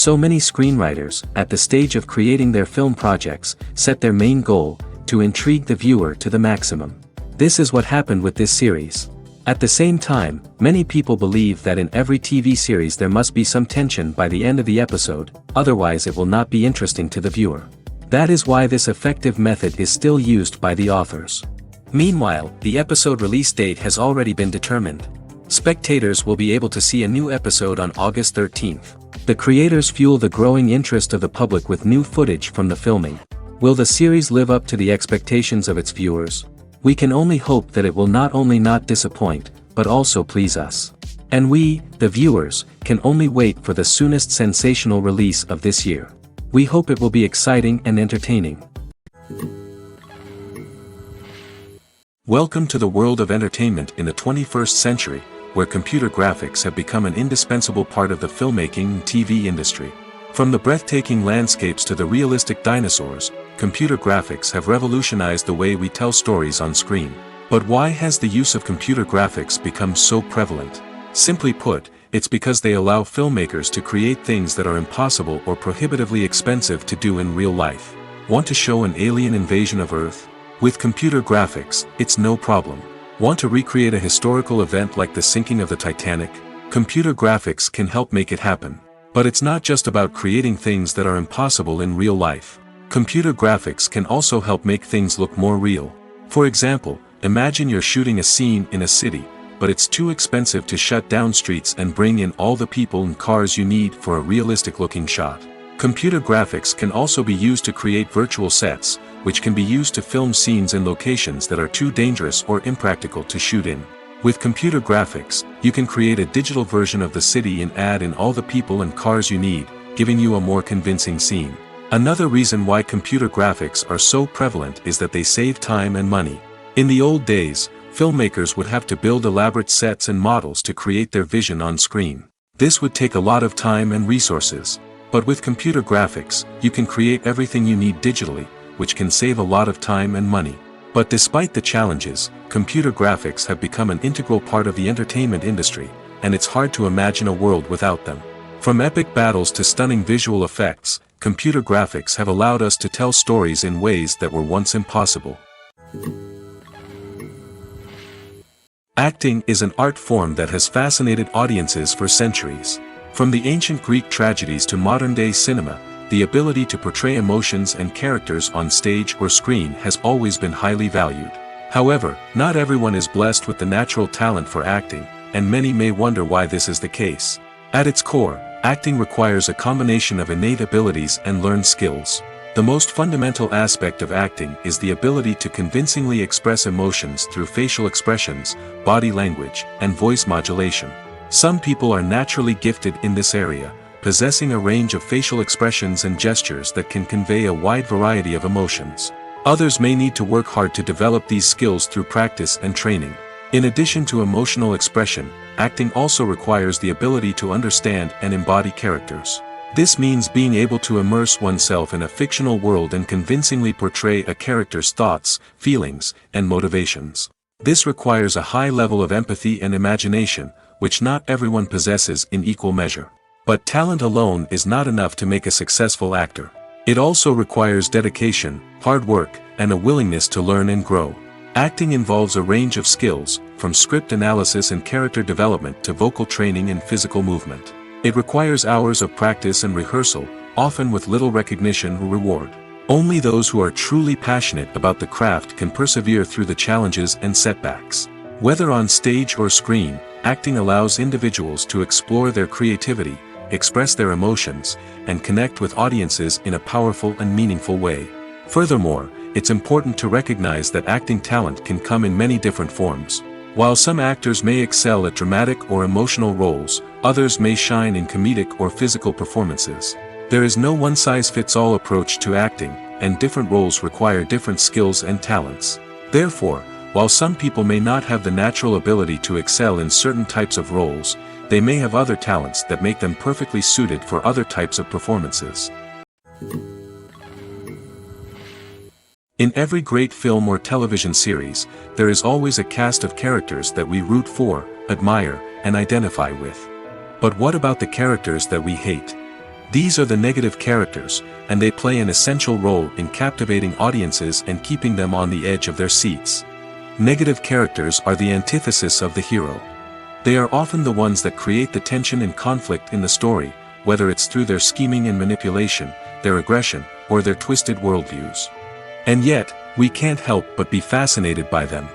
So many screenwriters, at the stage of creating their film projects, set their main goal, to intrigue the viewer to the maximum. This is what happened with this series. At the same time, many people believe that in every TV series there must be some tension by the end of the episode, otherwise it will not be interesting to the viewer. That is why this effective method is still used by the authors. Meanwhile, the episode release date has already been determined. Spectators will be able to see a new episode on August 13th. The creators fuel the growing interest of the public with new footage from the filming. Will the series live up to the expectations of its viewers? We can only hope that it will not only not disappoint, but also please us. And we, the viewers, can only wait for the soonest sensational release of this year. We hope it will be exciting and entertaining. Welcome to the world of entertainment in the 21st century, where computer graphics have become an indispensable part of the filmmaking and TV industry. From the breathtaking landscapes to the realistic dinosaurs, computer graphics have revolutionized the way we tell stories on screen. But why has the use of computer graphics become so prevalent? Simply put, it's because they allow filmmakers to create things that are impossible or prohibitively expensive to do in real life. Want to show an alien invasion of Earth? With computer graphics, it's no problem. Want to recreate a historical event like the sinking of the Titanic? Computer graphics can help make it happen. But it's not just about creating things that are impossible in real life. Computer graphics can also help make things look more real. For example, imagine you're shooting a scene in a city, but it's too expensive to shut down streets and bring in all the people and cars you need for a realistic-looking shot. Computer graphics can also be used to create virtual sets, which can be used to film scenes in locations that are too dangerous or impractical to shoot in. With computer graphics, you can create a digital version of the city and add in all the people and cars you need, giving you a more convincing scene. Another reason why computer graphics are so prevalent is that they save time and money. In the old days, filmmakers would have to build elaborate sets and models to create their vision on screen. This would take a lot of time and resources. But with computer graphics, you can create everything you need digitally, which can save a lot of time and money. But despite the challenges, computer graphics have become an integral part of the entertainment industry, and it's hard to imagine a world without them. From epic battles to stunning visual effects, computer graphics have allowed us to tell stories in ways that were once impossible. Acting is an art form that has fascinated audiences for centuries. From the ancient Greek tragedies to modern-day cinema, the ability to portray emotions and characters on stage or screen has always been highly valued. However, not everyone is blessed with the natural talent for acting, and many may wonder why this is the case. At its core, acting requires a combination of innate abilities and learned skills. The most fundamental aspect of acting is the ability to convincingly express emotions through facial expressions, body language, and voice modulation. Some people are naturally gifted in this area, possessing a range of facial expressions and gestures that can convey a wide variety of emotions. Others may need to work hard to develop these skills through practice and training. In addition to emotional expression, acting also requires the ability to understand and embody characters. This means being able to immerse oneself in a fictional world and convincingly portray a character's thoughts, feelings, and motivations. This requires a high level of empathy and imagination, which not everyone possesses in equal measure. But talent alone is not enough to make a successful actor. It also requires dedication, hard work, and a willingness to learn and grow. Acting involves a range of skills, from script analysis and character development to vocal training and physical movement. It requires hours of practice and rehearsal, often with little recognition or reward. Only those who are truly passionate about the craft can persevere through the challenges and setbacks. Whether on stage or screen, acting allows individuals to explore their creativity, express their emotions, and connect with audiences in a powerful and meaningful way. Furthermore, it's important to recognize that acting talent can come in many different forms. While some actors may excel at dramatic or emotional roles, others may shine in comedic or physical performances. There is no one-size-fits-all approach to acting, and different roles require different skills and talents. Therefore, while some people may not have the natural ability to excel in certain types of roles, they may have other talents that make them perfectly suited for other types of performances. In every great film or television series, there is always a cast of characters that we root for, admire, and identify with. But what about the characters that we hate? These are the negative characters, and they play an essential role in captivating audiences and keeping them on the edge of their seats. Negative characters are the antithesis of the hero. They are often the ones that create the tension and conflict in the story, whether it's through their scheming and manipulation, their aggression, or their twisted worldviews. And yet, we can't help but be fascinated by them.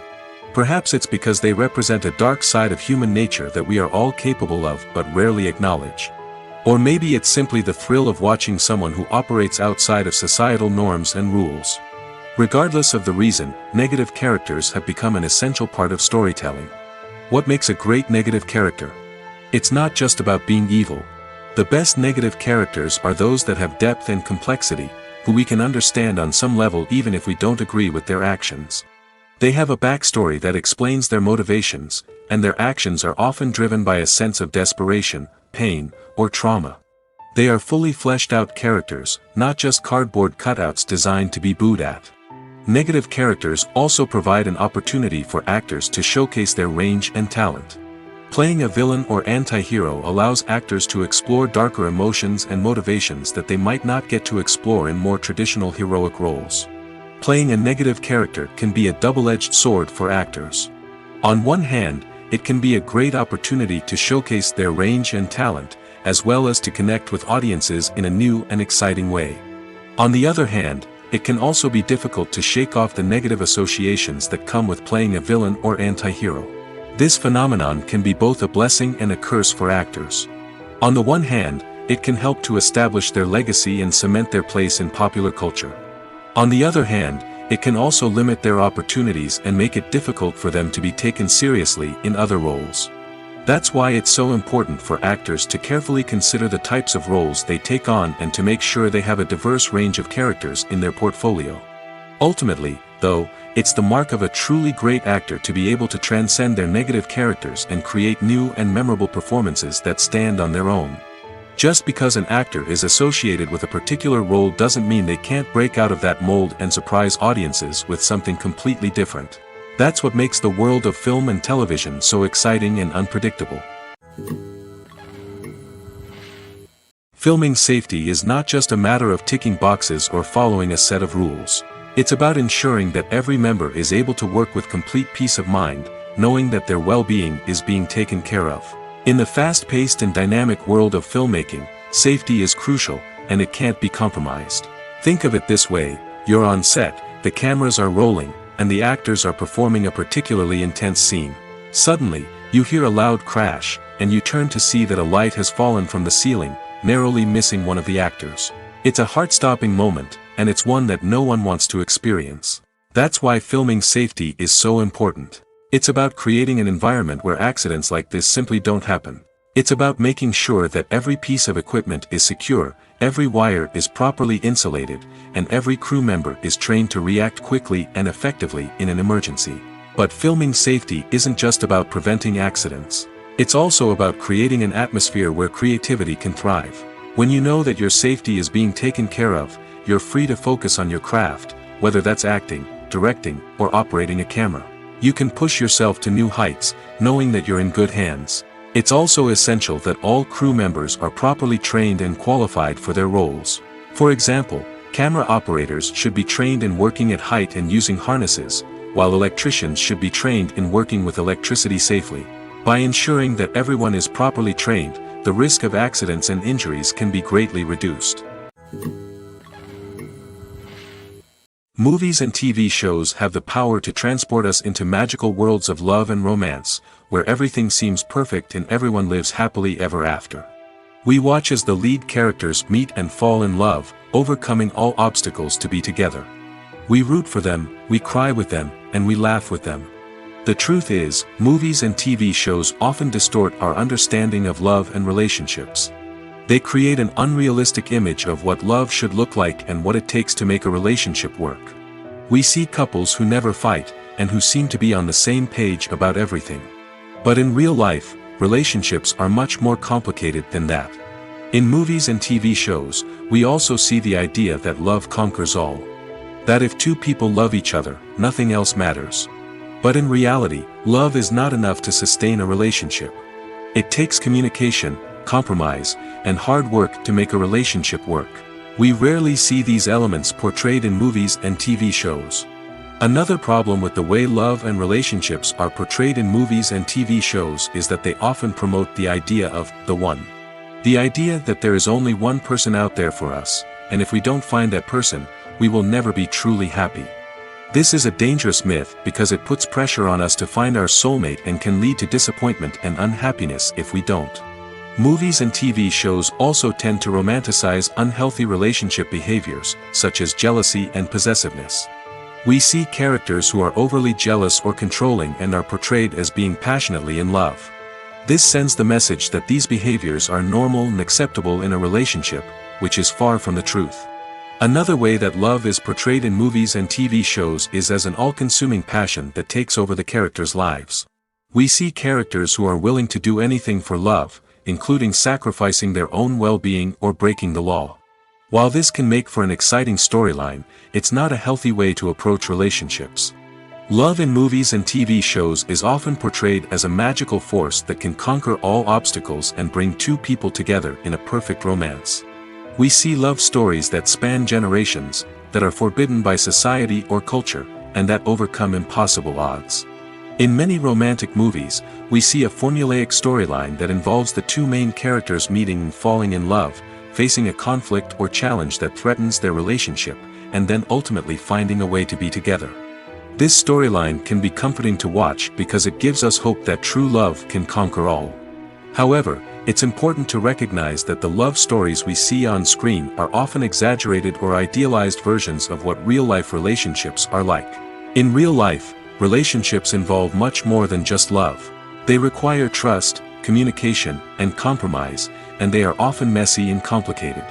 Perhaps it's because they represent a dark side of human nature that we are all capable of but rarely acknowledge. Or maybe it's simply the thrill of watching someone who operates outside of societal norms and rules. Regardless of the reason, negative characters have become an essential part of storytelling. What makes a great negative character? It's not just about being evil. The best negative characters are those that have depth and complexity, who we can understand on some level even if we don't agree with their actions. They have a backstory that explains their motivations, and their actions are often driven by a sense of desperation, pain, or trauma. They are fully fleshed out characters, not just cardboard cutouts designed to be booed at. Negative characters also provide an opportunity for actors to showcase their range and talent. Playing a villain or anti-hero allows actors to explore darker emotions and motivations that they might not get to explore in more traditional heroic roles. Playing a negative character can be a double-edged sword for actors. On one hand, it can be a great opportunity to showcase their range and talent, as well as to connect with audiences in a new and exciting way. On the other hand, it can also be difficult to shake off the negative associations that come with playing a villain or anti-hero. This phenomenon can be both a blessing and a curse for actors. On the one hand, it can help to establish their legacy and cement their place in popular culture. On the other hand, it can also limit their opportunities and make it difficult for them to be taken seriously in other roles. That's why it's so important for actors to carefully consider the types of roles they take on and to make sure they have a diverse range of characters in their portfolio. Ultimately, though, it's the mark of a truly great actor to be able to transcend their negative characters and create new and memorable performances that stand on their own. Just because an actor is associated with a particular role doesn't mean they can't break out of that mold and surprise audiences with something completely different. That's what makes the world of film and television so exciting and unpredictable. Filming safety is not just a matter of ticking boxes or following a set of rules. It's about ensuring that every member is able to work with complete peace of mind, knowing that their well-being is being taken care of. In the fast-paced and dynamic world of filmmaking, safety is crucial, and it can't be compromised. Think of it this way: you're on set, the cameras are rolling, and the actors are performing a particularly intense scene. Suddenly, you hear a loud crash, and you turn to see that a light has fallen from the ceiling, narrowly missing one of the actors. It's a heart-stopping moment, and it's one that no one wants to experience. That's why filming safety is so important. It's about creating an environment where accidents like this simply don't happen. It's about making sure that every piece of equipment is secure, every wire is properly insulated, and every crew member is trained to react quickly and effectively in an emergency. But filming safety isn't just about preventing accidents. It's also about creating an atmosphere where creativity can thrive. When you know that your safety is being taken care of, you're free to focus on your craft, whether that's acting, directing, or operating a camera. You can push yourself to new heights, knowing that you're in good hands. It's also essential that all crew members are properly trained and qualified for their roles. For example, camera operators should be trained in working at height and using harnesses, while electricians should be trained in working with electricity safely. By ensuring that everyone is properly trained, the risk of accidents and injuries can be greatly reduced. Movies and TV shows have the power to transport us into magical worlds of love and romance, where everything seems perfect and everyone lives happily ever after. We watch as the lead characters meet and fall in love, overcoming all obstacles to be together. We root for them, we cry with them, and we laugh with them. The truth is, movies and TV shows often distort our understanding of love and relationships. They create an unrealistic image of what love should look like and what it takes to make a relationship work. We see couples who never fight, and who seem to be on the same page about everything. But in real life, relationships are much more complicated than that. In movies and TV shows, we also see the idea that love conquers all. That if two people love each other, nothing else matters. But in reality, love is not enough to sustain a relationship. It takes communication, compromise, and hard work to make a relationship work. We rarely see these elements portrayed in movies and TV shows. Another problem with the way love and relationships are portrayed in movies and TV shows is that they often promote the idea of the one. The idea that there is only one person out there for us, and if we don't find that person, we will never be truly happy. This is a dangerous myth because it puts pressure on us to find our soulmate and can lead to disappointment and unhappiness if we don't. Movies and TV shows also tend to romanticize unhealthy relationship behaviors, such as jealousy and possessiveness. We see characters who are overly jealous or controlling and are portrayed as being passionately in love. This sends the message that these behaviors are normal and acceptable in a relationship, which is far from the truth. Another way that love is portrayed in movies and TV shows is as an all-consuming passion that takes over the characters' lives. We see characters who are willing to do anything for love, including sacrificing their own well-being or breaking the law. While this can make for an exciting storyline, it's not a healthy way to approach relationships. Love in movies and TV shows is often portrayed as a magical force that can conquer all obstacles and bring two people together in a perfect romance. We see love stories that span generations, that are forbidden by society or culture, and that overcome impossible odds. In many romantic movies, we see a formulaic storyline that involves the two main characters meeting and falling in love, facing a conflict or challenge that threatens their relationship, and then ultimately finding a way to be together. This storyline can be comforting to watch because it gives us hope that true love can conquer all. However, it's important to recognize that the love stories we see on screen are often exaggerated or idealized versions of what real-life relationships are like. In real life, relationships involve much more than just love. They require trust, communication, and compromise, and they are often messy and complicated.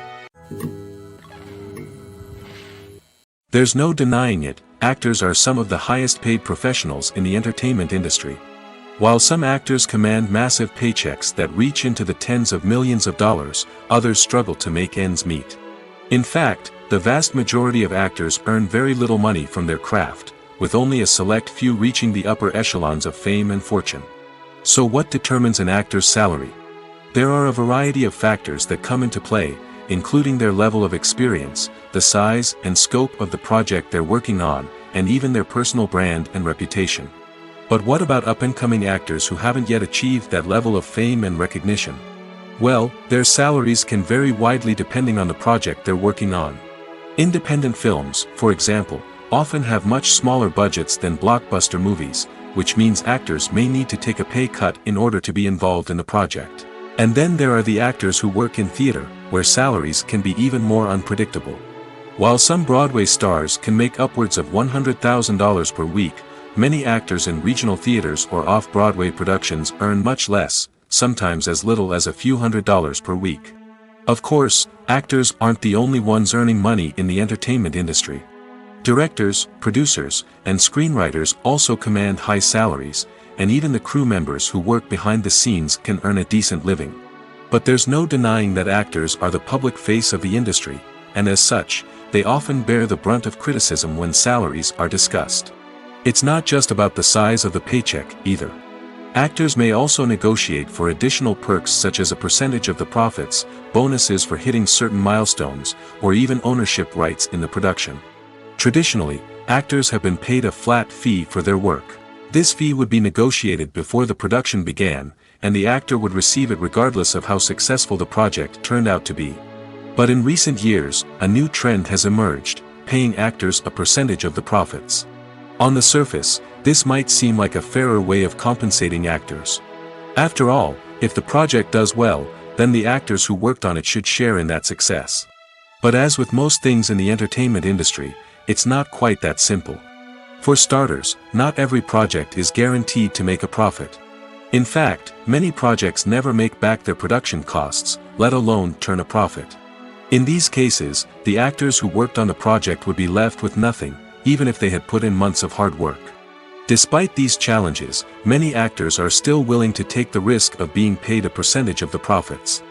There's no denying it, actors are some of the highest paid professionals in the entertainment industry. While some actors command massive paychecks that reach into the tens of millions of dollars, others struggle to make ends meet. In fact, the vast majority of actors earn very little money from their craft, with only a select few reaching the upper echelons of fame and fortune. So what determines an actor's salary? There are a variety of factors that come into play, including their level of experience, the size and scope of the project they're working on, and even their personal brand and reputation. But what about up-and-coming actors who haven't yet achieved that level of fame and recognition? Well, their salaries can vary widely depending on the project they're working on. Independent films, for example, often have much smaller budgets than blockbuster movies, which means actors may need to take a pay cut in order to be involved in the project. And then there are the actors who work in theater, where salaries can be even more unpredictable. While some Broadway stars can make upwards of $100,000 per week, many actors in regional theaters or off-Broadway productions earn much less, sometimes as little as a few $100s per week. Of course, actors aren't the only ones earning money in the entertainment industry. Directors, producers, and screenwriters also command high salaries, and even the crew members who work behind the scenes can earn a decent living. But there's no denying that actors are the public face of the industry, and as such, they often bear the brunt of criticism when salaries are discussed. It's not just about the size of the paycheck, either. Actors may also negotiate for additional perks such as a percentage of the profits, bonuses for hitting certain milestones, or even ownership rights in the production. Traditionally, actors have been paid a flat fee for their work. This fee would be negotiated before the production began, and the actor would receive it regardless of how successful the project turned out to be. But in recent years, a new trend has emerged, paying actors a percentage of the profits. On the surface, this might seem like a fairer way of compensating actors. After all, if the project does well, then the actors who worked on it should share in that success. But as with most things in the entertainment industry, it's not quite that simple. For starters, not every project is guaranteed to make a profit. In fact, many projects never make back their production costs, let alone turn a profit. In these cases, the actors who worked on the project would be left with nothing, even if they had put in months of hard work. Despite these challenges, many actors are still willing to take the risk of being paid a percentage of the profits.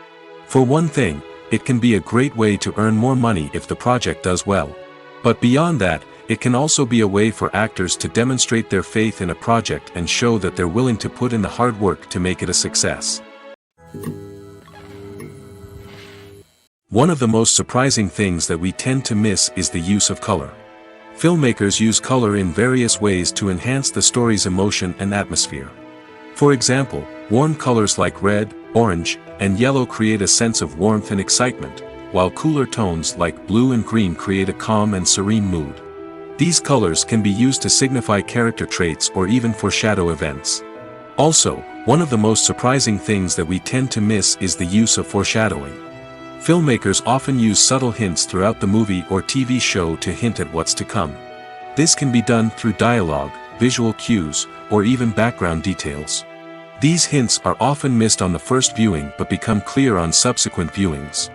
For one thing, it can be a great way to earn more money if the project does well. But beyond that, it can also be a way for actors to demonstrate their faith in a project and show that they're willing to put in the hard work to make it a success. One of the most surprising things that we tend to miss is the use of color. Filmmakers use color in various ways to enhance the story's emotion and atmosphere. For example, warm colors like red, orange, and yellow create a sense of warmth and excitement, while cooler tones like blue and green create a calm and serene mood. These colors can be used to signify character traits or even foreshadow events. Also, one of the most surprising things that we tend to miss is the use of foreshadowing. Filmmakers often use subtle hints throughout the movie or TV show to hint at what's to come. This can be done through dialogue, visual cues, or even background details. These hints are often missed on the first viewing but become clear on subsequent viewings.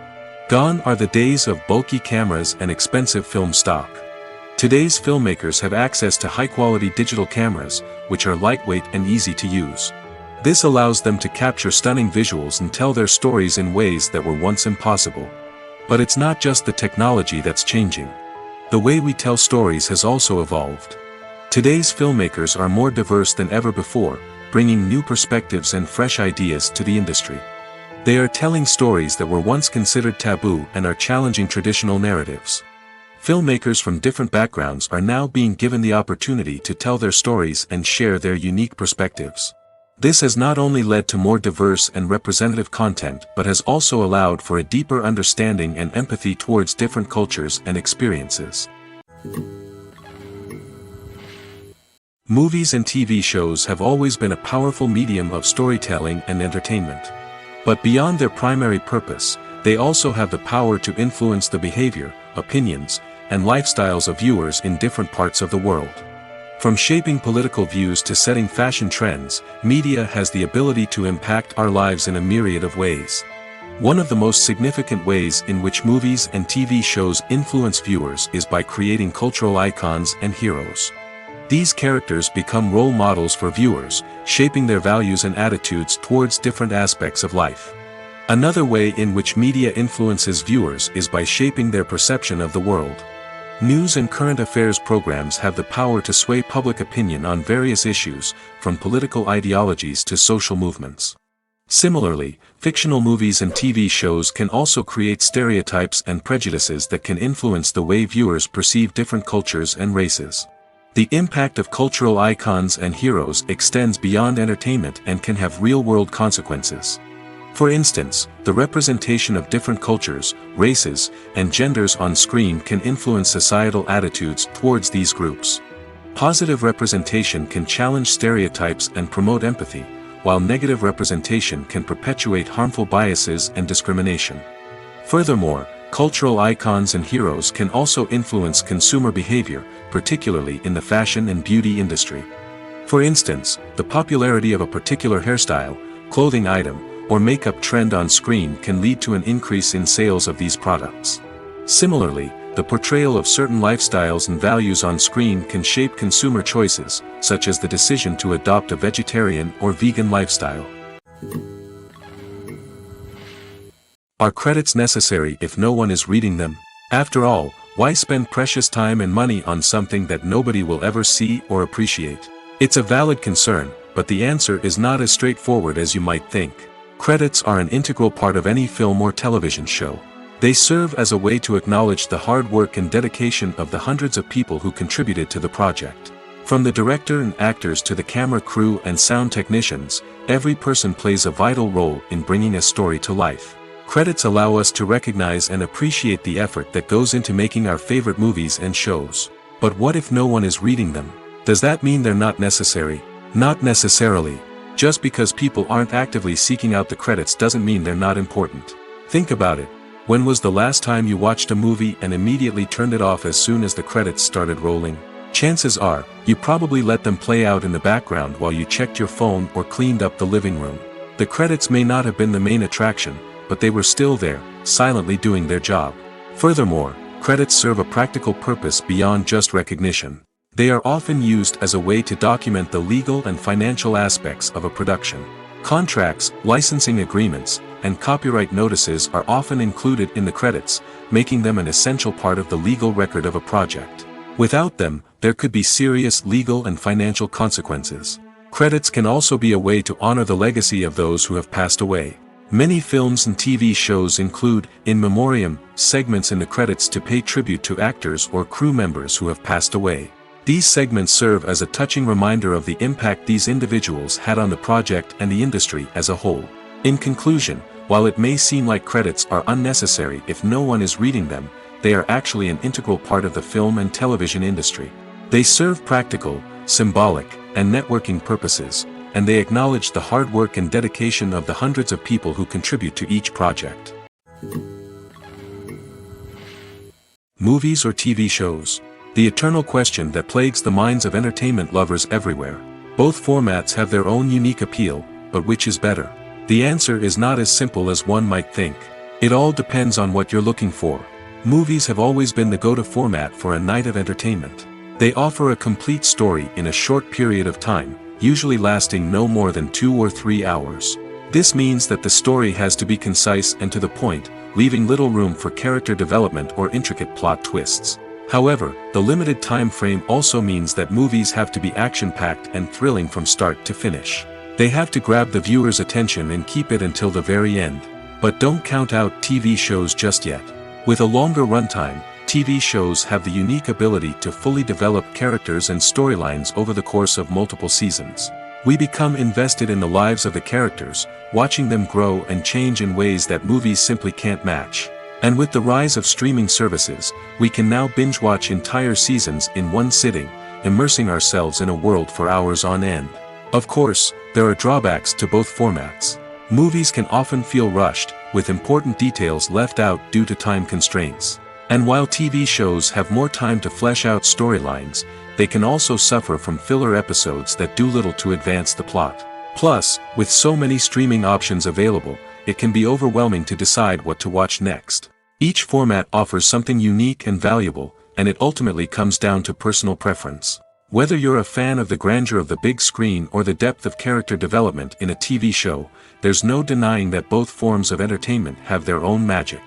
Gone are the days of bulky cameras and expensive film stock. Today's filmmakers have access to high-quality digital cameras, which are lightweight and easy to use. This allows them to capture stunning visuals and tell their stories in ways that were once impossible. But it's not just the technology that's changing. The way we tell stories has also evolved. Today's filmmakers are more diverse than ever before, bringing new perspectives and fresh ideas to the industry. They are telling stories that were once considered taboo and are challenging traditional narratives. Filmmakers from different backgrounds are now being given the opportunity to tell their stories and share their unique perspectives. This has not only led to more diverse and representative content but has also allowed for a deeper understanding and empathy towards different cultures and experiences. Movies and TV shows have always been a powerful medium of storytelling and entertainment. But beyond their primary purpose, they also have the power to influence the behavior, opinions, and lifestyles of viewers in different parts of the world. From shaping political views to setting fashion trends, media has the ability to impact our lives in a myriad of ways. One of the most significant ways in which movies and TV shows influence viewers is by creating cultural icons and heroes. These characters become role models for viewers, shaping their values and attitudes towards different aspects of life. Another way in which media influences viewers is by shaping their perception of the world. News and current affairs programs have the power to sway public opinion on various issues, from political ideologies to social movements. Similarly, fictional movies and TV shows can also create stereotypes and prejudices that can influence the way viewers perceive different cultures and races. The impact of cultural icons and heroes extends beyond entertainment and can have real-world consequences. For instance, the representation of different cultures, races, and genders on screen can influence societal attitudes towards these groups. Positive representation can challenge stereotypes and promote empathy, while negative representation can perpetuate harmful biases and discrimination. Furthermore, cultural icons and heroes can also influence consumer behavior, particularly in the fashion and beauty industry. For instance, the popularity of a particular hairstyle, clothing item, or makeup trend on screen can lead to an increase in sales of these products. Similarly, the portrayal of certain lifestyles and values on screen can shape consumer choices, such as the decision to adopt a vegetarian or vegan lifestyle. Are credits necessary if no one is reading them? After all, why spend precious time and money on something that nobody will ever see or appreciate? It's a valid concern, but the answer is not as straightforward as you might think. Credits are an integral part of any film or television show. They serve as a way to acknowledge the hard work and dedication of the hundreds of people who contributed to the project. From the director and actors to the camera crew and sound technicians, every person plays a vital role in bringing a story to life. Credits allow us to recognize and appreciate the effort that goes into making our favorite movies and shows. But what if no one is reading them? Does that mean they're not necessary? Not necessarily. Just because people aren't actively seeking out the credits doesn't mean they're not important. Think about it. When was the last time you watched a movie and immediately turned it off as soon as the credits started rolling? Chances are, you probably let them play out in the background while you checked your phone or cleaned up the living room. The credits may not have been the main attraction, but they were still there, silently doing their job. Furthermore, credits serve a practical purpose beyond just recognition. They are often used as a way to document the legal and financial aspects of a production. Contracts, licensing agreements, and copyright notices are often included in the credits, making them an essential part of the legal record of a project. Without them, there could be serious legal and financial consequences. Credits can also be a way to honor the legacy of those who have passed away. Many films and TV shows include, in memoriam, segments in the credits to pay tribute to actors or crew members who have passed away. These segments serve as a touching reminder of the impact these individuals had on the project and the industry as a whole. In conclusion, while it may seem like credits are unnecessary if no one is reading them, they are actually an integral part of the film and television industry. They serve practical, symbolic, and networking purposes, and they acknowledge the hard work and dedication of the hundreds of people who contribute to each project. Movies or TV shows? The eternal question that plagues the minds of entertainment lovers everywhere. Both formats have their own unique appeal, but which is better? The answer is not as simple as one might think. It all depends on what you're looking for. Movies have always been the go-to format for a night of entertainment. They offer a complete story in a short period of time, usually lasting no more than 2 or 3 hours. This means that the story has to be concise and to the point, leaving little room for character development or intricate plot twists. However, the limited time frame also means that movies have to be action-packed and thrilling from start to finish. They have to grab the viewer's attention and keep it until the very end. But don't count out TV shows just yet. With a longer runtime, TV shows have the unique ability to fully develop characters and storylines over the course of multiple seasons. We become invested in the lives of the characters, watching them grow and change in ways that movies simply can't match. And with the rise of streaming services, we can now binge-watch entire seasons in one sitting, immersing ourselves in a world for hours on end. Of course, there are drawbacks to both formats. Movies can often feel rushed, with important details left out due to time constraints. And while TV shows have more time to flesh out storylines, they can also suffer from filler episodes that do little to advance the plot. Plus, with so many streaming options available, it can be overwhelming to decide what to watch next. Each format offers something unique and valuable, and it ultimately comes down to personal preference. Whether you're a fan of the grandeur of the big screen or the depth of character development in a TV show, there's no denying that both forms of entertainment have their own magic.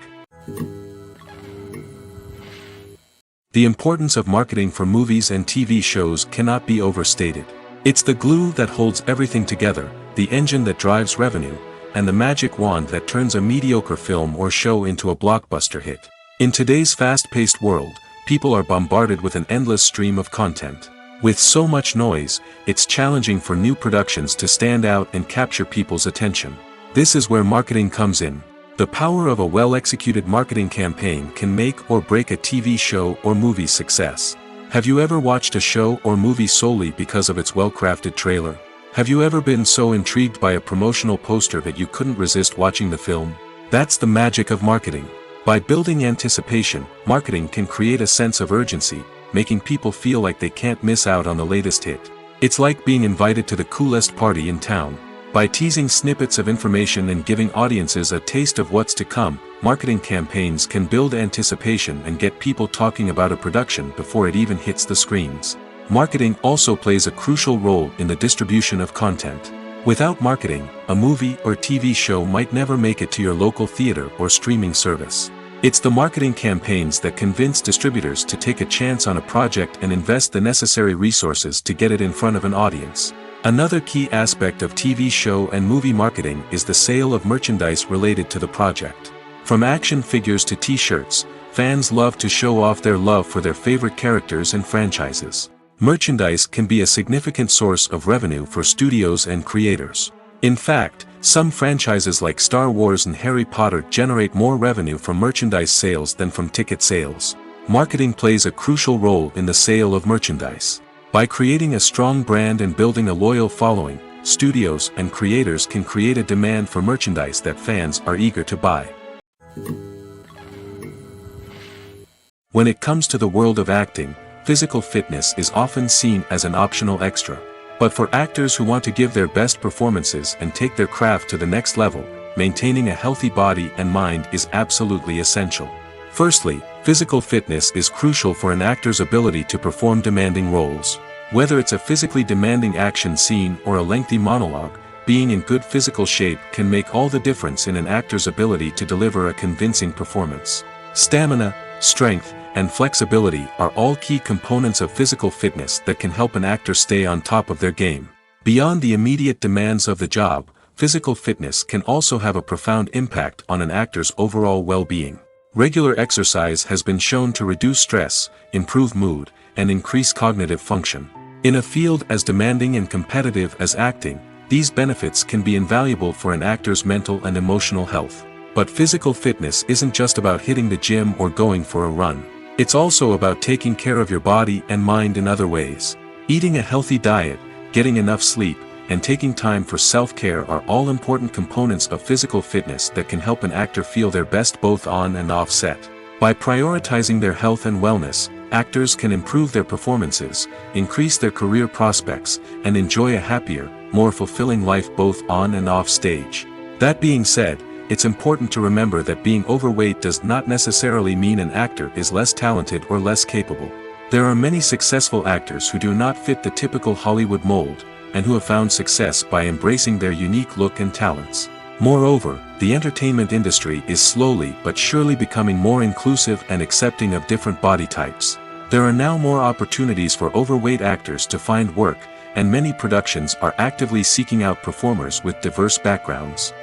The importance of marketing for movies and TV shows cannot be overstated. It's the glue that holds everything together, the engine that drives revenue, and the magic wand that turns a mediocre film or show into a blockbuster hit. In today's fast-paced world, people are bombarded with an endless stream of content. With so much noise, it's challenging for new productions to stand out and capture people's attention. This is where marketing comes in. The power of a well-executed marketing campaign can make or break a TV show or movie's success. Have you ever watched a show or movie solely because of its well-crafted trailer? Have you ever been so intrigued by a promotional poster that you couldn't resist watching the film? That's the magic of marketing. By building anticipation, marketing can create a sense of urgency, making people feel like they can't miss out on the latest hit. It's like being invited to the coolest party in town. By teasing snippets of information and giving audiences a taste of what's to come, marketing campaigns can build anticipation and get people talking about a production before it even hits the screens. Marketing also plays a crucial role in the distribution of content. Without marketing, a movie or TV show might never make it to your local theater or streaming service. It's the marketing campaigns that convince distributors to take a chance on a project and invest the necessary resources to get it in front of an audience. Another key aspect of TV show and movie marketing is the sale of merchandise related to the project. From action figures to t-shirts, fans love to show off their love for their favorite characters and franchises. Merchandise can be a significant source of revenue for studios and creators. In fact, some franchises like Star Wars and Harry Potter generate more revenue from merchandise sales than from ticket sales. Marketing plays a crucial role in the sale of merchandise. By creating a strong brand and building a loyal following, studios and creators can create a demand for merchandise that fans are eager to buy. When it comes to the world of acting, physical fitness is often seen as an optional extra. But for actors who want to give their best performances and take their craft to the next level, maintaining a healthy body and mind is absolutely essential. Firstly, physical fitness is crucial for an actor's ability to perform demanding roles. Whether it's a physically demanding action scene or a lengthy monologue, being in good physical shape can make all the difference in an actor's ability to deliver a convincing performance. Stamina, strength, and flexibility are all key components of physical fitness that can help an actor stay on top of their game. Beyond the immediate demands of the job, physical fitness can also have a profound impact on an actor's overall well-being. Regular exercise has been shown to reduce stress, improve mood, and increase cognitive function. In a field as demanding and competitive as acting, these benefits can be invaluable for an actor's mental and emotional health. But physical fitness isn't just about hitting the gym or going for a run. It's also about taking care of your body and mind in other ways. Eating a healthy diet, getting enough sleep, and taking time for self-care are all important components of physical fitness that can help an actor feel their best both on and off set. By prioritizing their health and wellness, actors can improve their performances, increase their career prospects, and enjoy a happier, more fulfilling life both on and off stage. That being said, it's important to remember that being overweight does not necessarily mean an actor is less talented or less capable. There are many successful actors who do not fit the typical Hollywood mold, and who have found success by embracing their unique look and talents. Moreover, the entertainment industry is slowly but surely becoming more inclusive and accepting of different body types. There are now more opportunities for overweight actors to find work, and many productions are actively seeking out performers with diverse backgrounds.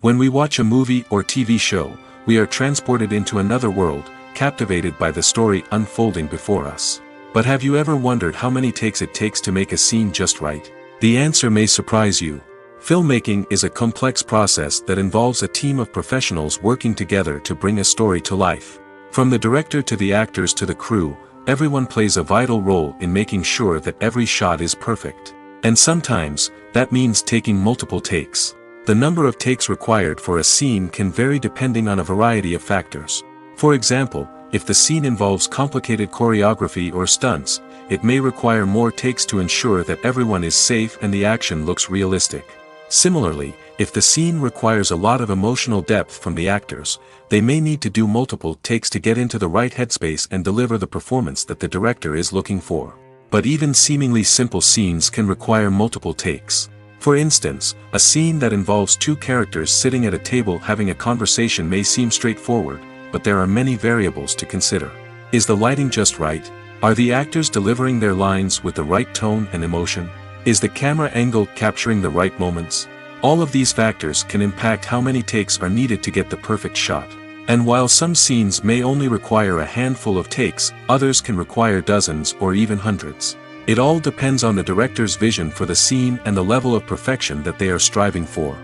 When we watch a movie or TV show, we are transported into another world, captivated by the story unfolding before us. But have you ever wondered how many takes it takes to make a scene just right? The answer may surprise you. Filmmaking is a complex process that involves a team of professionals working together to bring a story to life. From the director to the actors to the crew, everyone plays a vital role in making sure that every shot is perfect. And sometimes, that means taking multiple takes. The number of takes required for a scene can vary depending on a variety of factors. For example, if the scene involves complicated choreography or stunts, it may require more takes to ensure that everyone is safe and the action looks realistic. Similarly, if the scene requires a lot of emotional depth from the actors, they may need to do multiple takes to get into the right headspace and deliver the performance that the director is looking for. But even seemingly simple scenes can require multiple takes. For instance, a scene that involves two characters sitting at a table having a conversation may seem straightforward, but there are many variables to consider. Is the lighting just right? Are the actors delivering their lines with the right tone and emotion? Is the camera angle capturing the right moments? All of these factors can impact how many takes are needed to get the perfect shot. And while some scenes may only require a handful of takes, others can require dozens or even hundreds. It all depends on the director's vision for the scene and the level of perfection that they are striving for.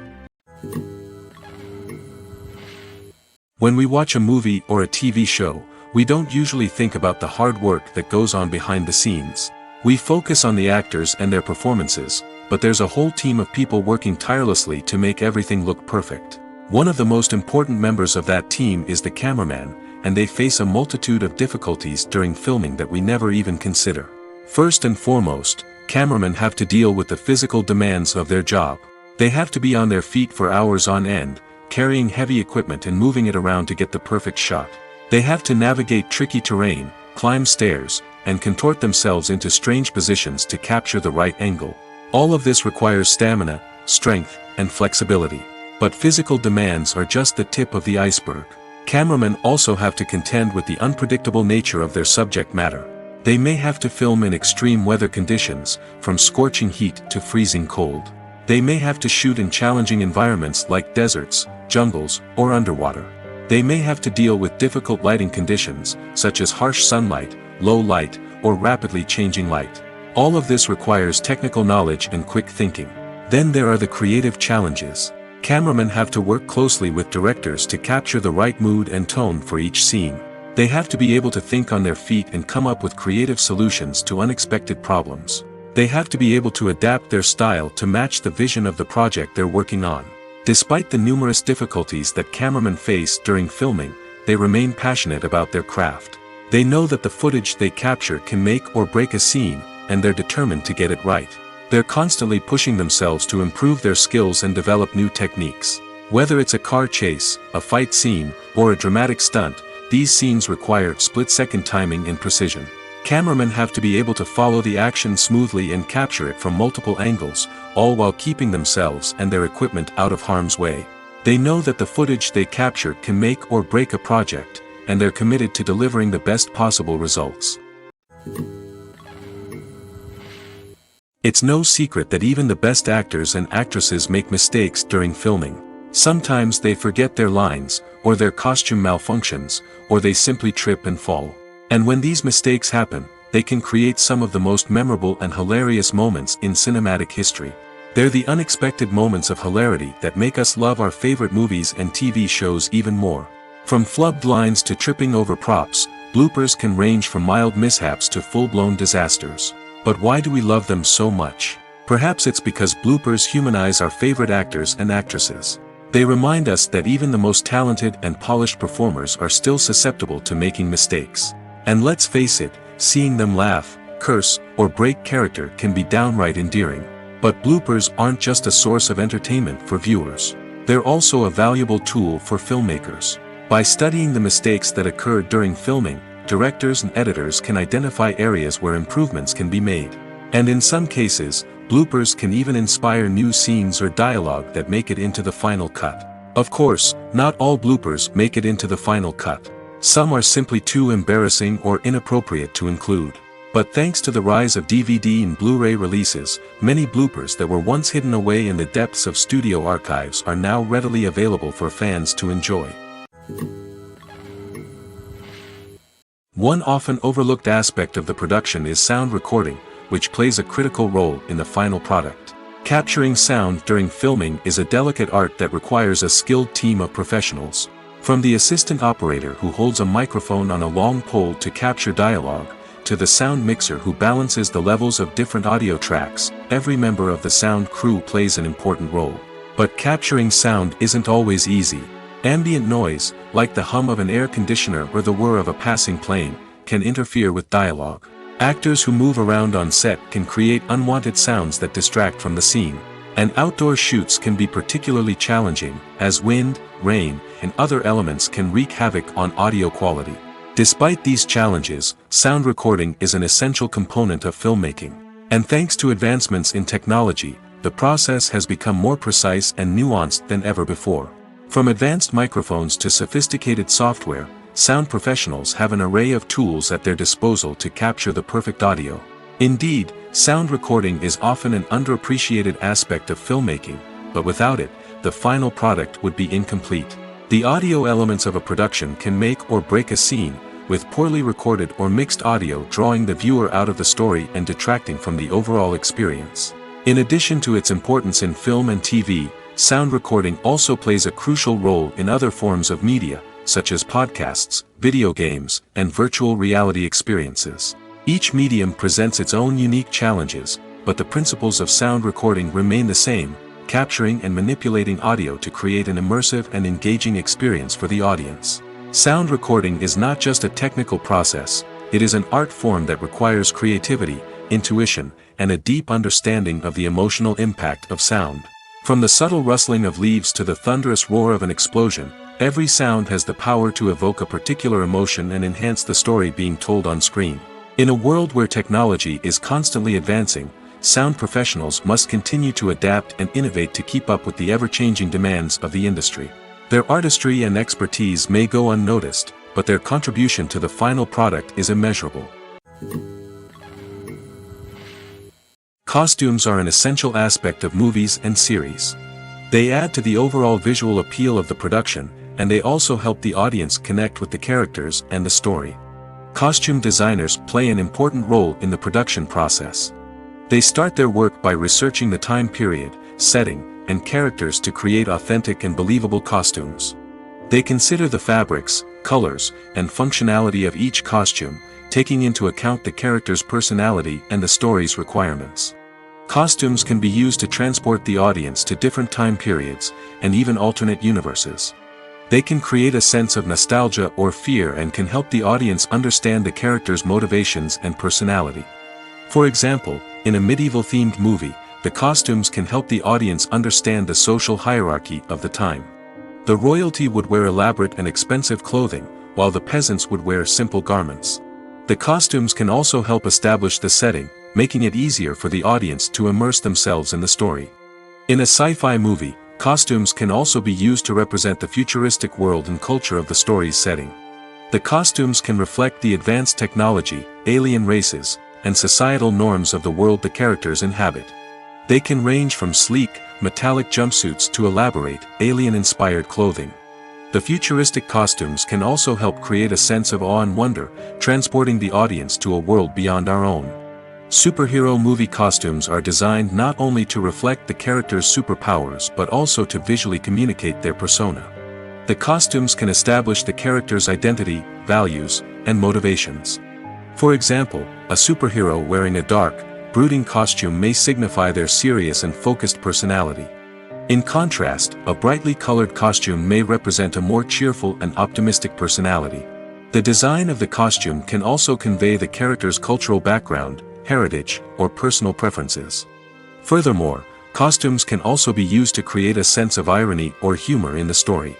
When we watch a movie or a TV show, we don't usually think about the hard work that goes on behind the scenes. We focus on the actors and their performances, but there's a whole team of people working tirelessly to make everything look perfect. One of the most important members of that team is the cameraman, and they face a multitude of difficulties during filming that we never even consider. First and foremost, cameramen have to deal with the physical demands of their job. They have to be on their feet for hours on end, carrying heavy equipment and moving it around to get the perfect shot. They have to navigate tricky terrain, climb stairs, and contort themselves into strange positions to capture the right angle. All of this requires stamina, strength, and flexibility. But physical demands are just the tip of the iceberg. Cameramen also have to contend with the unpredictable nature of their subject matter. They may have to film in extreme weather conditions, from scorching heat to freezing cold. They may have to shoot in challenging environments like deserts, jungles, or underwater. They may have to deal with difficult lighting conditions, such as harsh sunlight, low light, or rapidly changing light. All of this requires technical knowledge and quick thinking. Then there are the creative challenges. Cameramen have to work closely with directors to capture the right mood and tone for each scene. They have to be able to think on their feet and come up with creative solutions to unexpected problems. They have to be able to adapt their style to match the vision of the project they're working on. Despite the numerous difficulties that cameramen face during filming, they remain passionate about their craft. They know that the footage they capture can make or break a scene, and they're determined to get it right. They're constantly pushing themselves to improve their skills and develop new techniques. Whether it's a car chase, a fight scene, or a dramatic stunt, these scenes require split-second timing and precision. Cameramen have to be able to follow the action smoothly and capture it from multiple angles, all while keeping themselves and their equipment out of harm's way. They know that the footage they capture can make or break a project, and they're committed to delivering the best possible results. It's no secret that even the best actors and actresses make mistakes during filming. Sometimes they forget their lines, or their costume malfunctions, or they simply trip and fall. And when these mistakes happen, they can create some of the most memorable and hilarious moments in cinematic history. They're the unexpected moments of hilarity that make us love our favorite movies and TV shows even more. From flubbed lines to tripping over props, bloopers can range from mild mishaps to full-blown disasters. But why do we love them so much? Perhaps it's because bloopers humanize our favorite actors and actresses. They remind us that even the most talented and polished performers are still susceptible to making mistakes. And let's face it, seeing them laugh, curse, or break character can be downright endearing. But bloopers aren't just a source of entertainment for viewers. They're also a valuable tool for filmmakers. By studying the mistakes that occur during filming, directors and editors can identify areas where improvements can be made. And in some cases, bloopers can even inspire new scenes or dialogue that make it into the final cut. Of course, not all bloopers make it into the final cut. Some are simply too embarrassing or inappropriate to include. But thanks to the rise of DVD and Blu-ray releases, many bloopers that were once hidden away in the depths of studio archives are now readily available for fans to enjoy. One often overlooked aspect of the production is sound recording, which plays a critical role in the final product. Capturing sound during filming is a delicate art that requires a skilled team of professionals. From the assistant operator who holds a microphone on a long pole to capture dialogue, to the sound mixer who balances the levels of different audio tracks, every member of the sound crew plays an important role. But capturing sound isn't always easy. Ambient noise, like the hum of an air conditioner or the whir of a passing plane, can interfere with dialogue. Actors who move around on set can create unwanted sounds that distract from the scene. And outdoor shoots can be particularly challenging, as wind, rain, and other elements can wreak havoc on audio quality. Despite these challenges, sound recording is an essential component of filmmaking. And thanks to advancements in technology, the process has become more precise and nuanced than ever before. From advanced microphones to sophisticated software, sound professionals have an array of tools at their disposal to capture the perfect audio. Indeed, sound recording is often an underappreciated aspect of filmmaking, but without it, the final product would be incomplete. The audio elements of a production can make or break a scene, with poorly recorded or mixed audio drawing the viewer out of the story and detracting from the overall experience. In addition to its importance in film and TV, sound recording also plays a crucial role in other forms of media, such as podcasts, video games, and virtual reality experiences. Each medium presents its own unique challenges, but the principles of sound recording remain the same, capturing and manipulating audio to create an immersive and engaging experience for the audience. Sound recording is not just a technical process, it is an art form that requires creativity, intuition, and a deep understanding of the emotional impact of sound. From the subtle rustling of leaves to the thunderous roar of an explosion, every sound has the power to evoke a particular emotion and enhance the story being told on screen. In a world where technology is constantly advancing, sound professionals must continue to adapt and innovate to keep up with the ever-changing demands of the industry. Their artistry and expertise may go unnoticed, but their contribution to the final product is immeasurable. Costumes are an essential aspect of movies and series. They add to the overall visual appeal of the production, and they also help the audience connect with the characters and the story. Costume designers play an important role in the production process. They start their work by researching the time period, setting, and characters to create authentic and believable costumes. They consider the fabrics, colors, and functionality of each costume, taking into account the character's personality and the story's requirements. Costumes can be used to transport the audience to different time periods, and even alternate universes. They can create a sense of nostalgia or fear and can help the audience understand the character's motivations and personality. For example, in a medieval-themed movie, the costumes can help the audience understand the social hierarchy of the time. The royalty would wear elaborate and expensive clothing, while the peasants would wear simple garments. The costumes can also help establish the setting, making it easier for the audience to immerse themselves in the story. In a sci-fi movie, costumes can also be used to represent the futuristic world and culture of the story's setting. The costumes can reflect the advanced technology, alien races, and societal norms of the world the characters inhabit. They can range from sleek, metallic jumpsuits to elaborate, alien-inspired clothing. The futuristic costumes can also help create a sense of awe and wonder, transporting the audience to a world beyond our own. Superhero movie costumes are designed not only to reflect the character's superpowers but also to visually communicate their persona. The costumes can establish the character's identity, values, and motivations. For example, a superhero wearing a dark, brooding costume may signify their serious and focused personality. In contrast, a brightly colored costume may represent a more cheerful and optimistic personality. The design of the costume can also convey the character's cultural background, heritage, or personal preferences. Furthermore, costumes can also be used to create a sense of irony or humor in the story.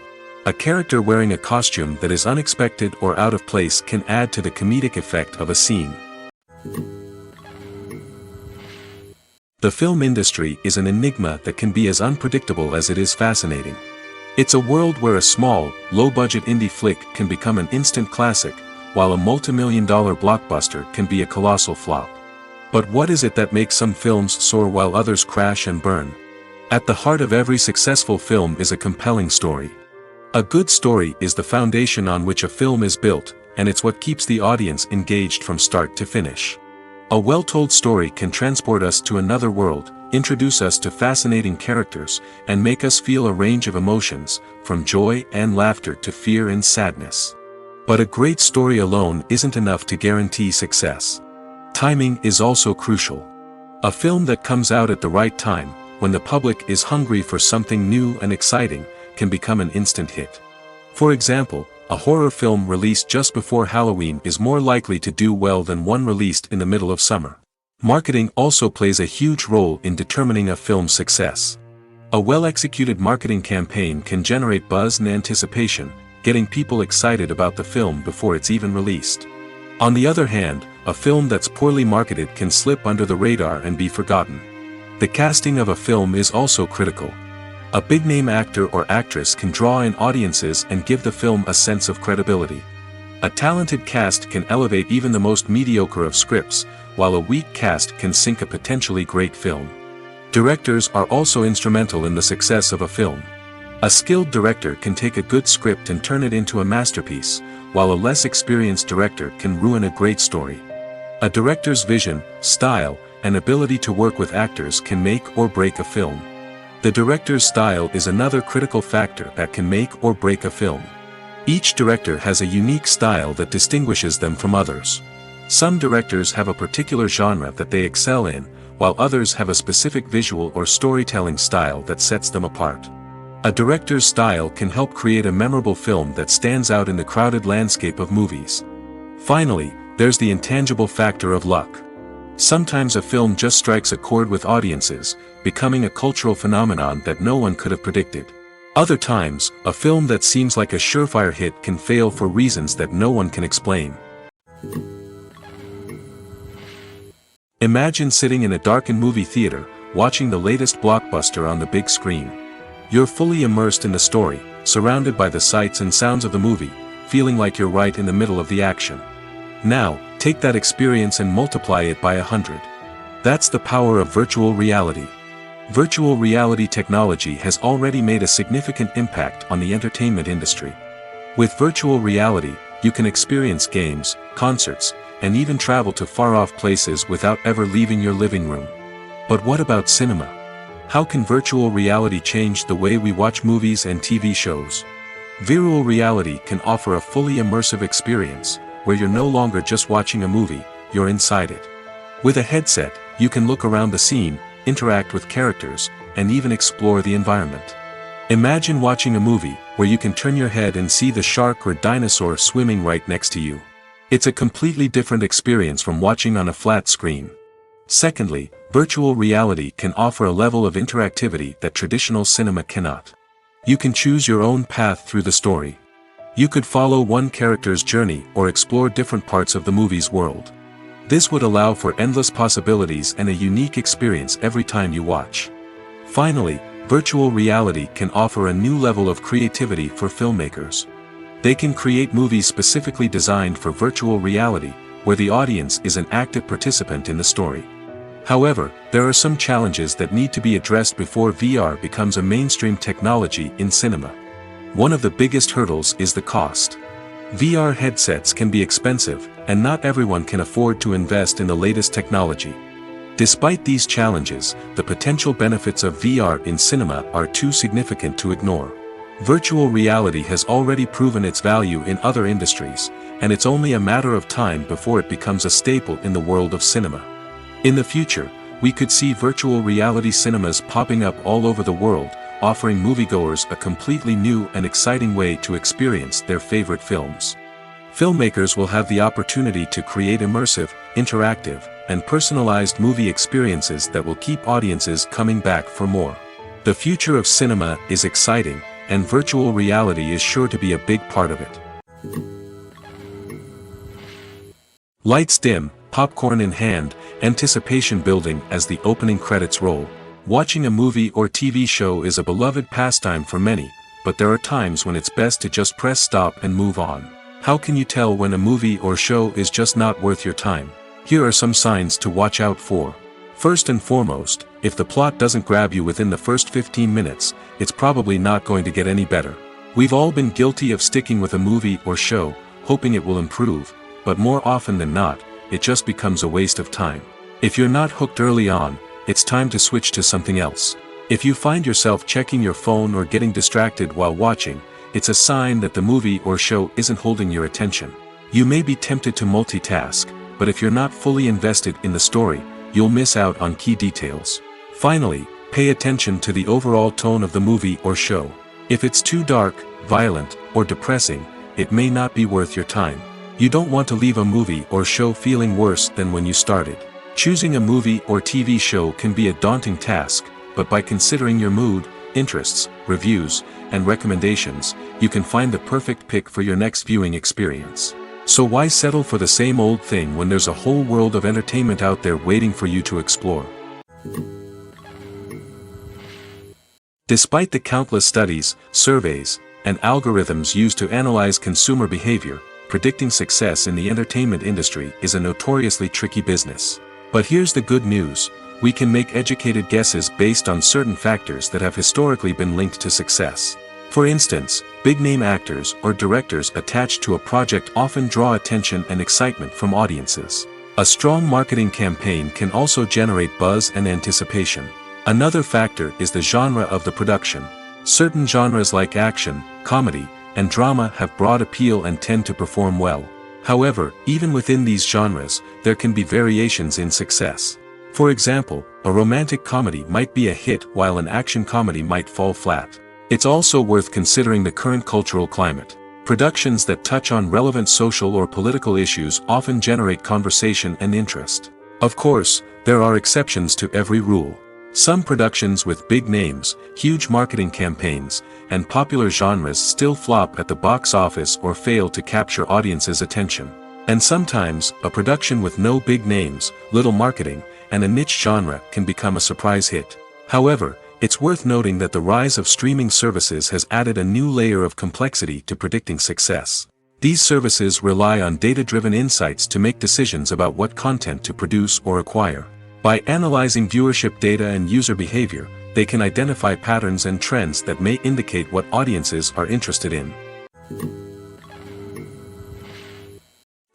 A character wearing a costume that is unexpected or out of place can add to the comedic effect of a scene. The film industry is an enigma that can be as unpredictable as it is fascinating. It's a world where a small, low-budget indie flick can become an instant classic, while a multi-million-dollar blockbuster can be a colossal flop. But what is it that makes some films soar while others crash and burn? At the heart of every successful film is a compelling story. A good story is the foundation on which a film is built, and it's what keeps the audience engaged from start to finish. A well-told story can transport us to another world, introduce us to fascinating characters, and make us feel a range of emotions, from joy and laughter to fear and sadness. But a great story alone isn't enough to guarantee success. Timing is also crucial. A film that comes out at the right time, when the public is hungry for something new and exciting, can become an instant hit. For example, a horror film released just before Halloween is more likely to do well than one released in the middle of summer. Marketing also plays a huge role in determining a film's success. A well-executed marketing campaign can generate buzz and anticipation, getting people excited about the film before it's even released. On the other hand, a film that's poorly marketed can slip under the radar and be forgotten. The casting of a film is also critical. A big-name actor or actress can draw in audiences and give the film a sense of credibility. A talented cast can elevate even the most mediocre of scripts, while a weak cast can sink a potentially great film. Directors are also instrumental in the success of a film. A skilled director can take a good script and turn it into a masterpiece, while a less experienced director can ruin a great story. A director's vision, style, and ability to work with actors can make or break a film. The director's style is another critical factor that can make or break a film. Each director has a unique style that distinguishes them from others. Some directors have a particular genre that they excel in, while others have a specific visual or storytelling style that sets them apart. A director's style can help create a memorable film that stands out in the crowded landscape of movies. Finally, there's the intangible factor of luck. Sometimes a film just strikes a chord with audiences, becoming a cultural phenomenon that no one could have predicted. Other times, a film that seems like a surefire hit can fail for reasons that no one can explain. Imagine sitting in a darkened movie theater, watching the latest blockbuster on the big screen. You're fully immersed in the story, surrounded by the sights and sounds of the movie, feeling like you're right in the middle of the action. Now, take that experience and multiply it by 100. That's the power of virtual reality. Virtual reality technology has already made a significant impact on the entertainment industry. With virtual reality, you can experience games, concerts, and even travel to far-off places without ever leaving your living room. But what about cinema? How can virtual reality change the way we watch movies and TV shows? Virtual reality can offer a fully immersive experience, where you're no longer just watching a movie, you're inside it. With a headset, you can look around the scene, interact with characters, and even explore the environment. Imagine watching a movie where you can turn your head and see the shark or dinosaur swimming right next to you. It's a completely different experience from watching on a flat screen. Secondly, virtual reality can offer a level of interactivity that traditional cinema cannot. You can choose your own path through the story. You could follow one character's journey or explore different parts of the movie's world. This would allow for endless possibilities and a unique experience every time you watch. Finally, virtual reality can offer a new level of creativity for filmmakers. They can create movies specifically designed for virtual reality, where the audience is an active participant in the story. However, there are some challenges that need to be addressed before VR becomes a mainstream technology in cinema. One of the biggest hurdles is the cost. VR headsets can be expensive, and not everyone can afford to invest in the latest technology. Despite these challenges, the potential benefits of VR in cinema are too significant to ignore. Virtual reality has already proven its value in other industries, and it's only a matter of time before it becomes a staple in the world of cinema. In the future, we could see virtual reality cinemas popping up all over the world, offering moviegoers a completely new and exciting way to experience their favorite films. Filmmakers will have the opportunity to create immersive, interactive, and personalized movie experiences that will keep audiences coming back for more. The future of cinema is exciting, and virtual reality is sure to be a big part of it. Lights dim, popcorn in hand, anticipation building as the opening credits roll. Watching a movie or TV show is a beloved pastime for many, but there are times when it's best to just press stop and move on. How can you tell when a movie or show is just not worth your time? Here are some signs to watch out for. First and foremost, if the plot doesn't grab you within the first 15 minutes, it's probably not going to get any better. We've all been guilty of sticking with a movie or show, hoping it will improve, but more often than not, it just becomes a waste of time. If you're not hooked early on, it's time to switch to something else. If you find yourself checking your phone or getting distracted while watching, it's a sign that the movie or show isn't holding your attention. You may be tempted to multitask, but if you're not fully invested in the story, you'll miss out on key details. Finally, pay attention to the overall tone of the movie or show. If it's too dark, violent, or depressing, it may not be worth your time. You don't want to leave a movie or show feeling worse than when you started. Choosing a movie or TV show can be a daunting task, but by considering your mood, interests, reviews, and recommendations, you can find the perfect pick for your next viewing experience. So why settle for the same old thing when there's a whole world of entertainment out there waiting for you to explore? Despite the countless studies, surveys, and algorithms used to analyze consumer behavior, predicting success in the entertainment industry is a notoriously tricky business. But here's the good news: we can make educated guesses based on certain factors that have historically been linked to success. For instance, big-name actors or directors attached to a project often draw attention and excitement from audiences. A strong marketing campaign can also generate buzz and anticipation. Another factor is the genre of the production. Certain genres like action, comedy, and drama have broad appeal and tend to perform well. However, even within these genres, there can be variations in success. For example, a romantic comedy might be a hit while an action comedy might fall flat. It's also worth considering the current cultural climate. Productions that touch on relevant social or political issues often generate conversation and interest. Of course, there are exceptions to every rule. Some productions with big names, huge marketing campaigns, and popular genres still flop at the box office or fail to capture audiences' attention. And sometimes, a production with no big names, little marketing, and a niche genre can become a surprise hit. However, it's worth noting that the rise of streaming services has added a new layer of complexity to predicting success. These services rely on data-driven insights to make decisions about what content to produce or acquire. By analyzing viewership data and user behavior, they can identify patterns and trends that may indicate what audiences are interested in.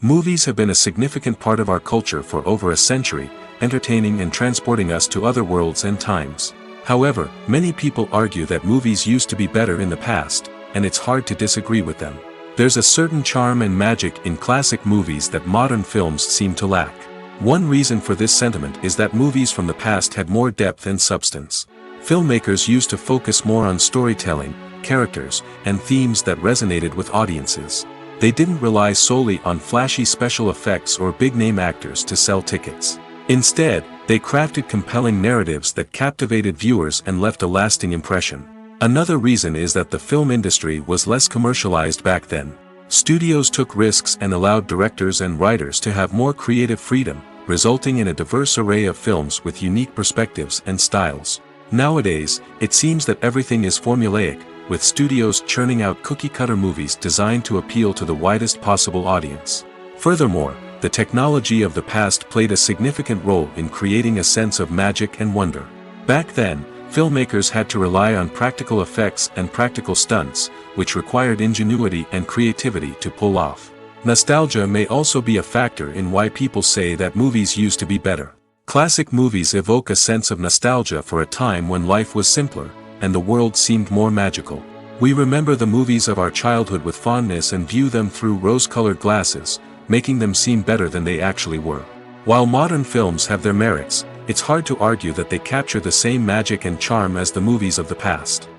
Movies have been a significant part of our culture for over a century, entertaining and transporting us to other worlds and times. However, many people argue that movies used to be better in the past, and it's hard to disagree with them. There's a certain charm and magic in classic movies that modern films seem to lack. One reason for this sentiment is that movies from the past had more depth and substance. Filmmakers used to focus more on storytelling, characters, and themes that resonated with audiences. They didn't rely solely on flashy special effects or big-name actors to sell tickets. Instead, they crafted compelling narratives that captivated viewers and left a lasting impression. Another reason is that the film industry was less commercialized back then. Studios took risks and allowed directors and writers to have more creative freedom, resulting in a diverse array of films with unique perspectives and styles. Nowadays, it seems that everything is formulaic, with studios churning out cookie-cutter movies designed to appeal to the widest possible audience. Furthermore, the technology of the past played a significant role in creating a sense of magic and wonder. Back then, filmmakers had to rely on practical effects and practical stunts, which required ingenuity and creativity to pull off. Nostalgia may also be a factor in why people say that movies used to be better. Classic movies evoke a sense of nostalgia for a time when life was simpler, and the world seemed more magical. We remember the movies of our childhood with fondness and view them through rose-colored glasses, making them seem better than they actually were. While modern films have their merits, it's hard to argue that they capture the same magic and charm as the movies of the past.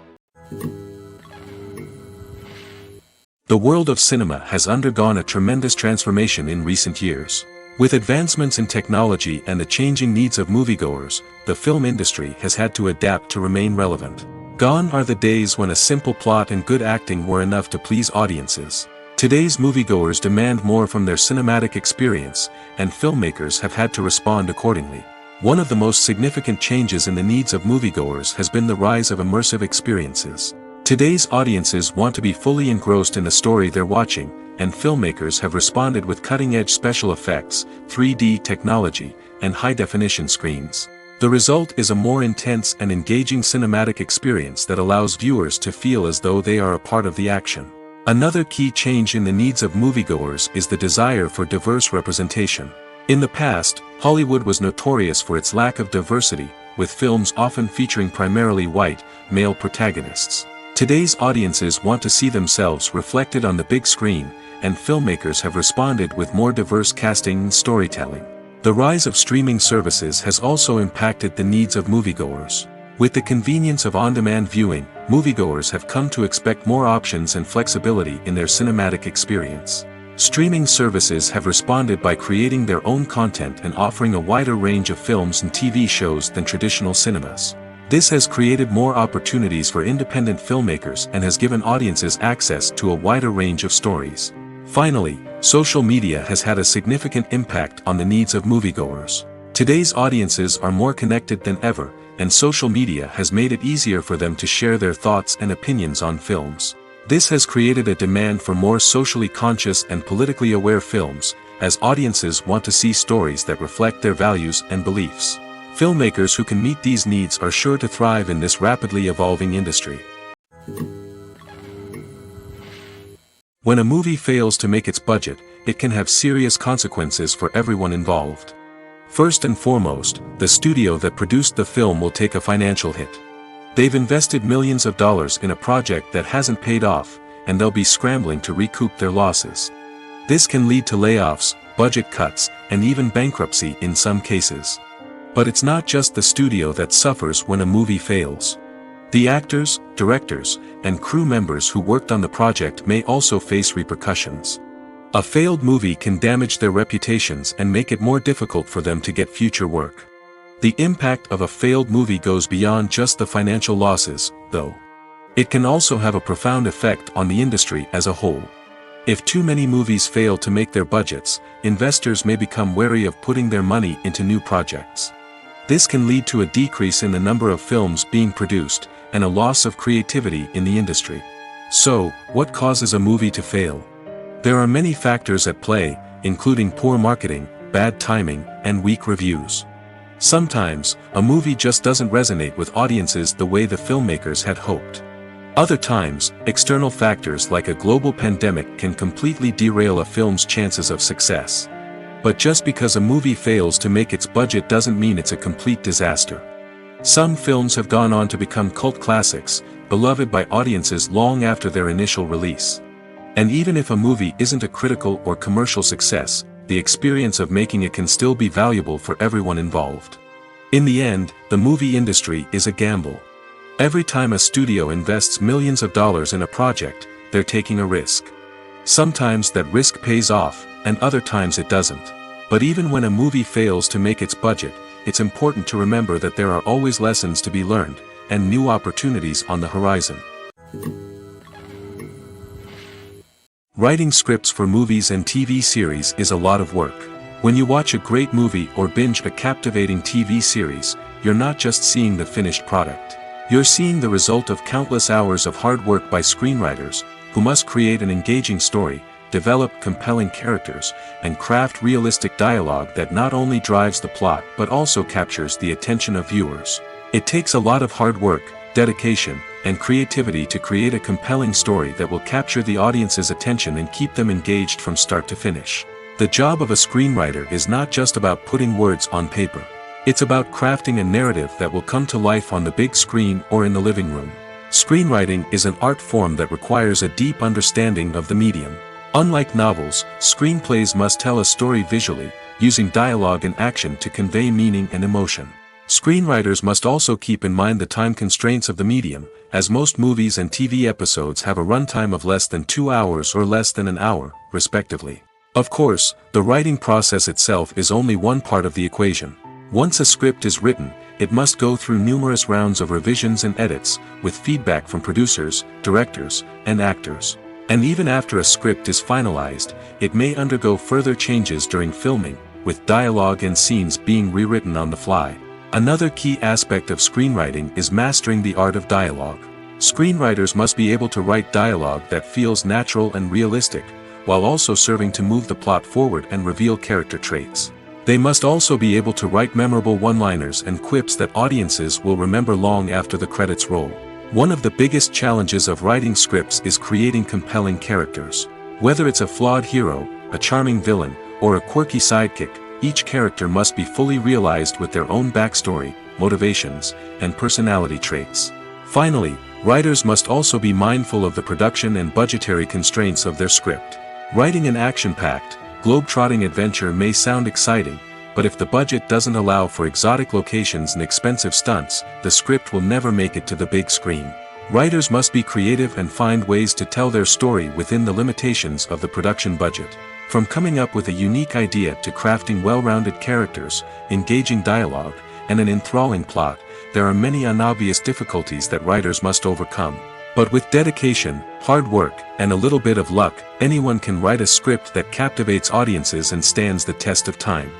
The world of cinema has undergone a tremendous transformation in recent years. With advancements in technology and the changing needs of moviegoers, the film industry has had to adapt to remain relevant. Gone are the days when a simple plot and good acting were enough to please audiences. Today's moviegoers demand more from their cinematic experience, and filmmakers have had to respond accordingly. One of the most significant changes in the needs of moviegoers has been the rise of immersive experiences. Today's audiences want to be fully engrossed in the story they're watching, and filmmakers have responded with cutting-edge special effects, 3D technology, and high-definition screens. The result is a more intense and engaging cinematic experience that allows viewers to feel as though they are a part of the action. Another key change in the needs of moviegoers is the desire for diverse representation. In the past, Hollywood was notorious for its lack of diversity, with films often featuring primarily white, male protagonists. Today's audiences want to see themselves reflected on the big screen, and filmmakers have responded with more diverse casting and storytelling. The rise of streaming services has also impacted the needs of moviegoers. With the convenience of on-demand viewing, moviegoers have come to expect more options and flexibility in their cinematic experience. Streaming services have responded by creating their own content and offering a wider range of films and TV shows than traditional cinemas. This has created more opportunities for independent filmmakers and has given audiences access to a wider range of stories. Finally, social media has had a significant impact on the needs of moviegoers. Today's audiences are more connected than ever, and social media has made it easier for them to share their thoughts and opinions on films. This has created a demand for more socially conscious and politically aware films, as audiences want to see stories that reflect their values and beliefs. Filmmakers who can meet these needs are sure to thrive in this rapidly evolving industry. When a movie fails to make its budget, it can have serious consequences for everyone involved. First and foremost, the studio that produced the film will take a financial hit. They've invested millions of dollars in a project that hasn't paid off, and they'll be scrambling to recoup their losses. This can lead to layoffs, budget cuts, and even bankruptcy in some cases. But it's not just the studio that suffers when a movie fails. The actors, directors, and crew members who worked on the project may also face repercussions. A failed movie can damage their reputations and make it more difficult for them to get future work. The impact of a failed movie goes beyond just the financial losses, though. It can also have a profound effect on the industry as a whole. If too many movies fail to make their budgets, investors may become wary of putting their money into new projects. This can lead to a decrease in the number of films being produced, and a loss of creativity in the industry. So, what causes a movie to fail? There are many factors at play, including poor marketing, bad timing, and weak reviews. Sometimes, a movie just doesn't resonate with audiences the way the filmmakers had hoped. Other times, external factors like a global pandemic can completely derail a film's chances of success. But just because a movie fails to make its budget doesn't mean it's a complete disaster. Some films have gone on to become cult classics, beloved by audiences long after their initial release. And even if a movie isn't a critical or commercial success, the experience of making it can still be valuable for everyone involved. In the end, the movie industry is a gamble. Every time a studio invests millions of dollars in a project, they're taking a risk. Sometimes that risk pays off, and other times it doesn't. But even when a movie fails to make its budget, it's important to remember that there are always lessons to be learned, and new opportunities on the horizon. Writing scripts for movies and TV series is a lot of work. When you watch a great movie or binge a captivating TV series, you're not just seeing the finished product. You're seeing the result of countless hours of hard work by screenwriters, who must create an engaging story, develop compelling characters, and craft realistic dialogue that not only drives the plot but also captures the attention of viewers. It takes a lot of hard work, dedication, and creativity to create a compelling story that will capture the audience's attention and keep them engaged from start to finish. The job of a screenwriter is not just about putting words on paper. It's about crafting a narrative that will come to life on the big screen or in the living room. Screenwriting is an art form that requires a deep understanding of the medium. Unlike novels, screenplays must tell a story visually, using dialogue and action to convey meaning and emotion. Screenwriters must also keep in mind the time constraints of the medium, as most movies and TV episodes have a runtime of less than 2 hours or less than an hour, respectively. Of course, the writing process itself is only one part of the equation. Once a script is written, it must go through numerous rounds of revisions and edits, with feedback from producers, directors, and actors. And even after a script is finalized, it may undergo further changes during filming, with dialogue and scenes being rewritten on the fly. Another key aspect of screenwriting is mastering the art of dialogue. Screenwriters must be able to write dialogue that feels natural and realistic, while also serving to move the plot forward and reveal character traits. They must also be able to write memorable one-liners and quips that audiences will remember long after the credits roll. One of the biggest challenges of writing scripts is creating compelling characters. Whether it's a flawed hero, a charming villain, or a quirky sidekick, each character must be fully realized with their own backstory, motivations, and personality traits. Finally, writers must also be mindful of the production and budgetary constraints of their script. Writing an action-packed, globe-trotting adventure may sound exciting, but if the budget doesn't allow for exotic locations and expensive stunts, the script will never make it to the big screen. Writers must be creative and find ways to tell their story within the limitations of the production budget. From coming up with a unique idea to crafting well-rounded characters, engaging dialogue, and an enthralling plot, there are many unobvious difficulties that writers must overcome. But with dedication, hard work, and a little bit of luck, anyone can write a script that captivates audiences and stands the test of time.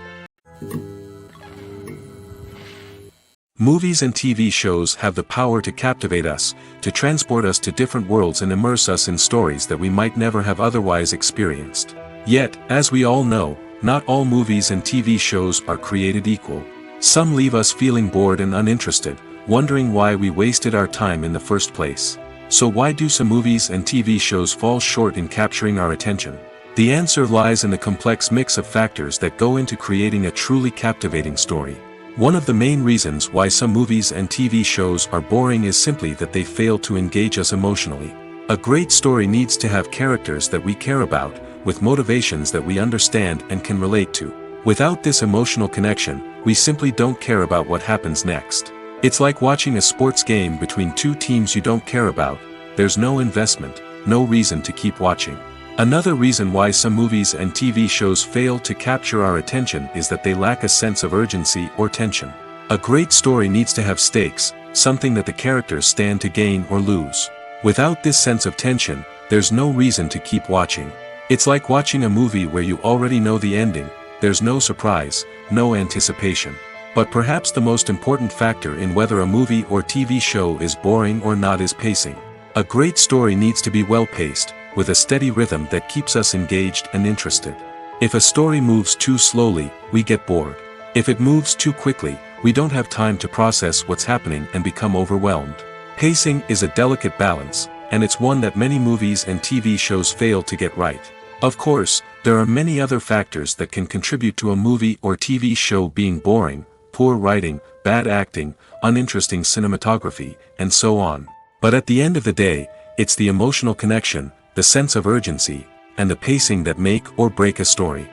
Movies and TV shows have the power to captivate us, to transport us to different worlds and immerse us in stories that we might never have otherwise experienced. Yet, as we all know, not all movies and TV shows are created equal. Some leave us feeling bored and uninterested, wondering why we wasted our time in the first place. So why do some movies and TV shows fall short in capturing our attention? The answer lies in the complex mix of factors that go into creating a truly captivating story. One of the main reasons why some movies and TV shows are boring is simply that they fail to engage us emotionally. A great story needs to have characters that we care about, with motivations that we understand and can relate to. Without this emotional connection, we simply don't care about what happens next. It's like watching a sports game between two teams you don't care about. There's no investment, no reason to keep watching. Another reason why some movies and TV shows fail to capture our attention is that they lack a sense of urgency or tension. A great story needs to have stakes, something that the characters stand to gain or lose. Without this sense of tension, there's no reason to keep watching. It's like watching a movie where you already know the ending. There's no surprise, no anticipation. But perhaps the most important factor in whether a movie or TV show is boring or not is pacing. A great story needs to be well-paced, with a steady rhythm that keeps us engaged and interested. If a story moves too slowly, we get bored. If it moves too quickly, we don't have time to process what's happening and become overwhelmed. Pacing is a delicate balance, and it's one that many movies and TV shows fail to get right. Of course, there are many other factors that can contribute to a movie or TV show being boring: poor writing, bad acting, uninteresting cinematography, and so on. But at the end of the day, it's the emotional connection, the sense of urgency, and the pacing that make or break a story.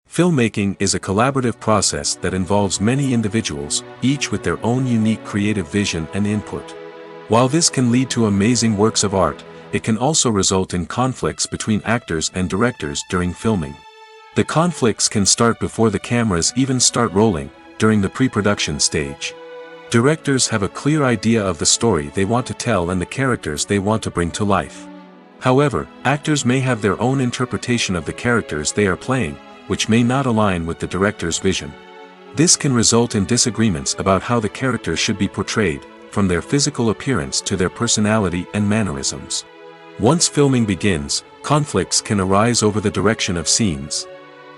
Filmmaking is a collaborative process that involves many individuals, each with their own unique creative vision and input. While this can lead to amazing works of art, it can also result in conflicts between actors and directors during filming. The conflicts can start before the cameras even start rolling, during the pre-production stage. Directors have a clear idea of the story they want to tell and the characters they want to bring to life. However, actors may have their own interpretation of the characters they are playing, which may not align with the director's vision. This can result in disagreements about how the characters should be portrayed, from their physical appearance to their personality and mannerisms. Once filming begins, conflicts can arise over the direction of scenes.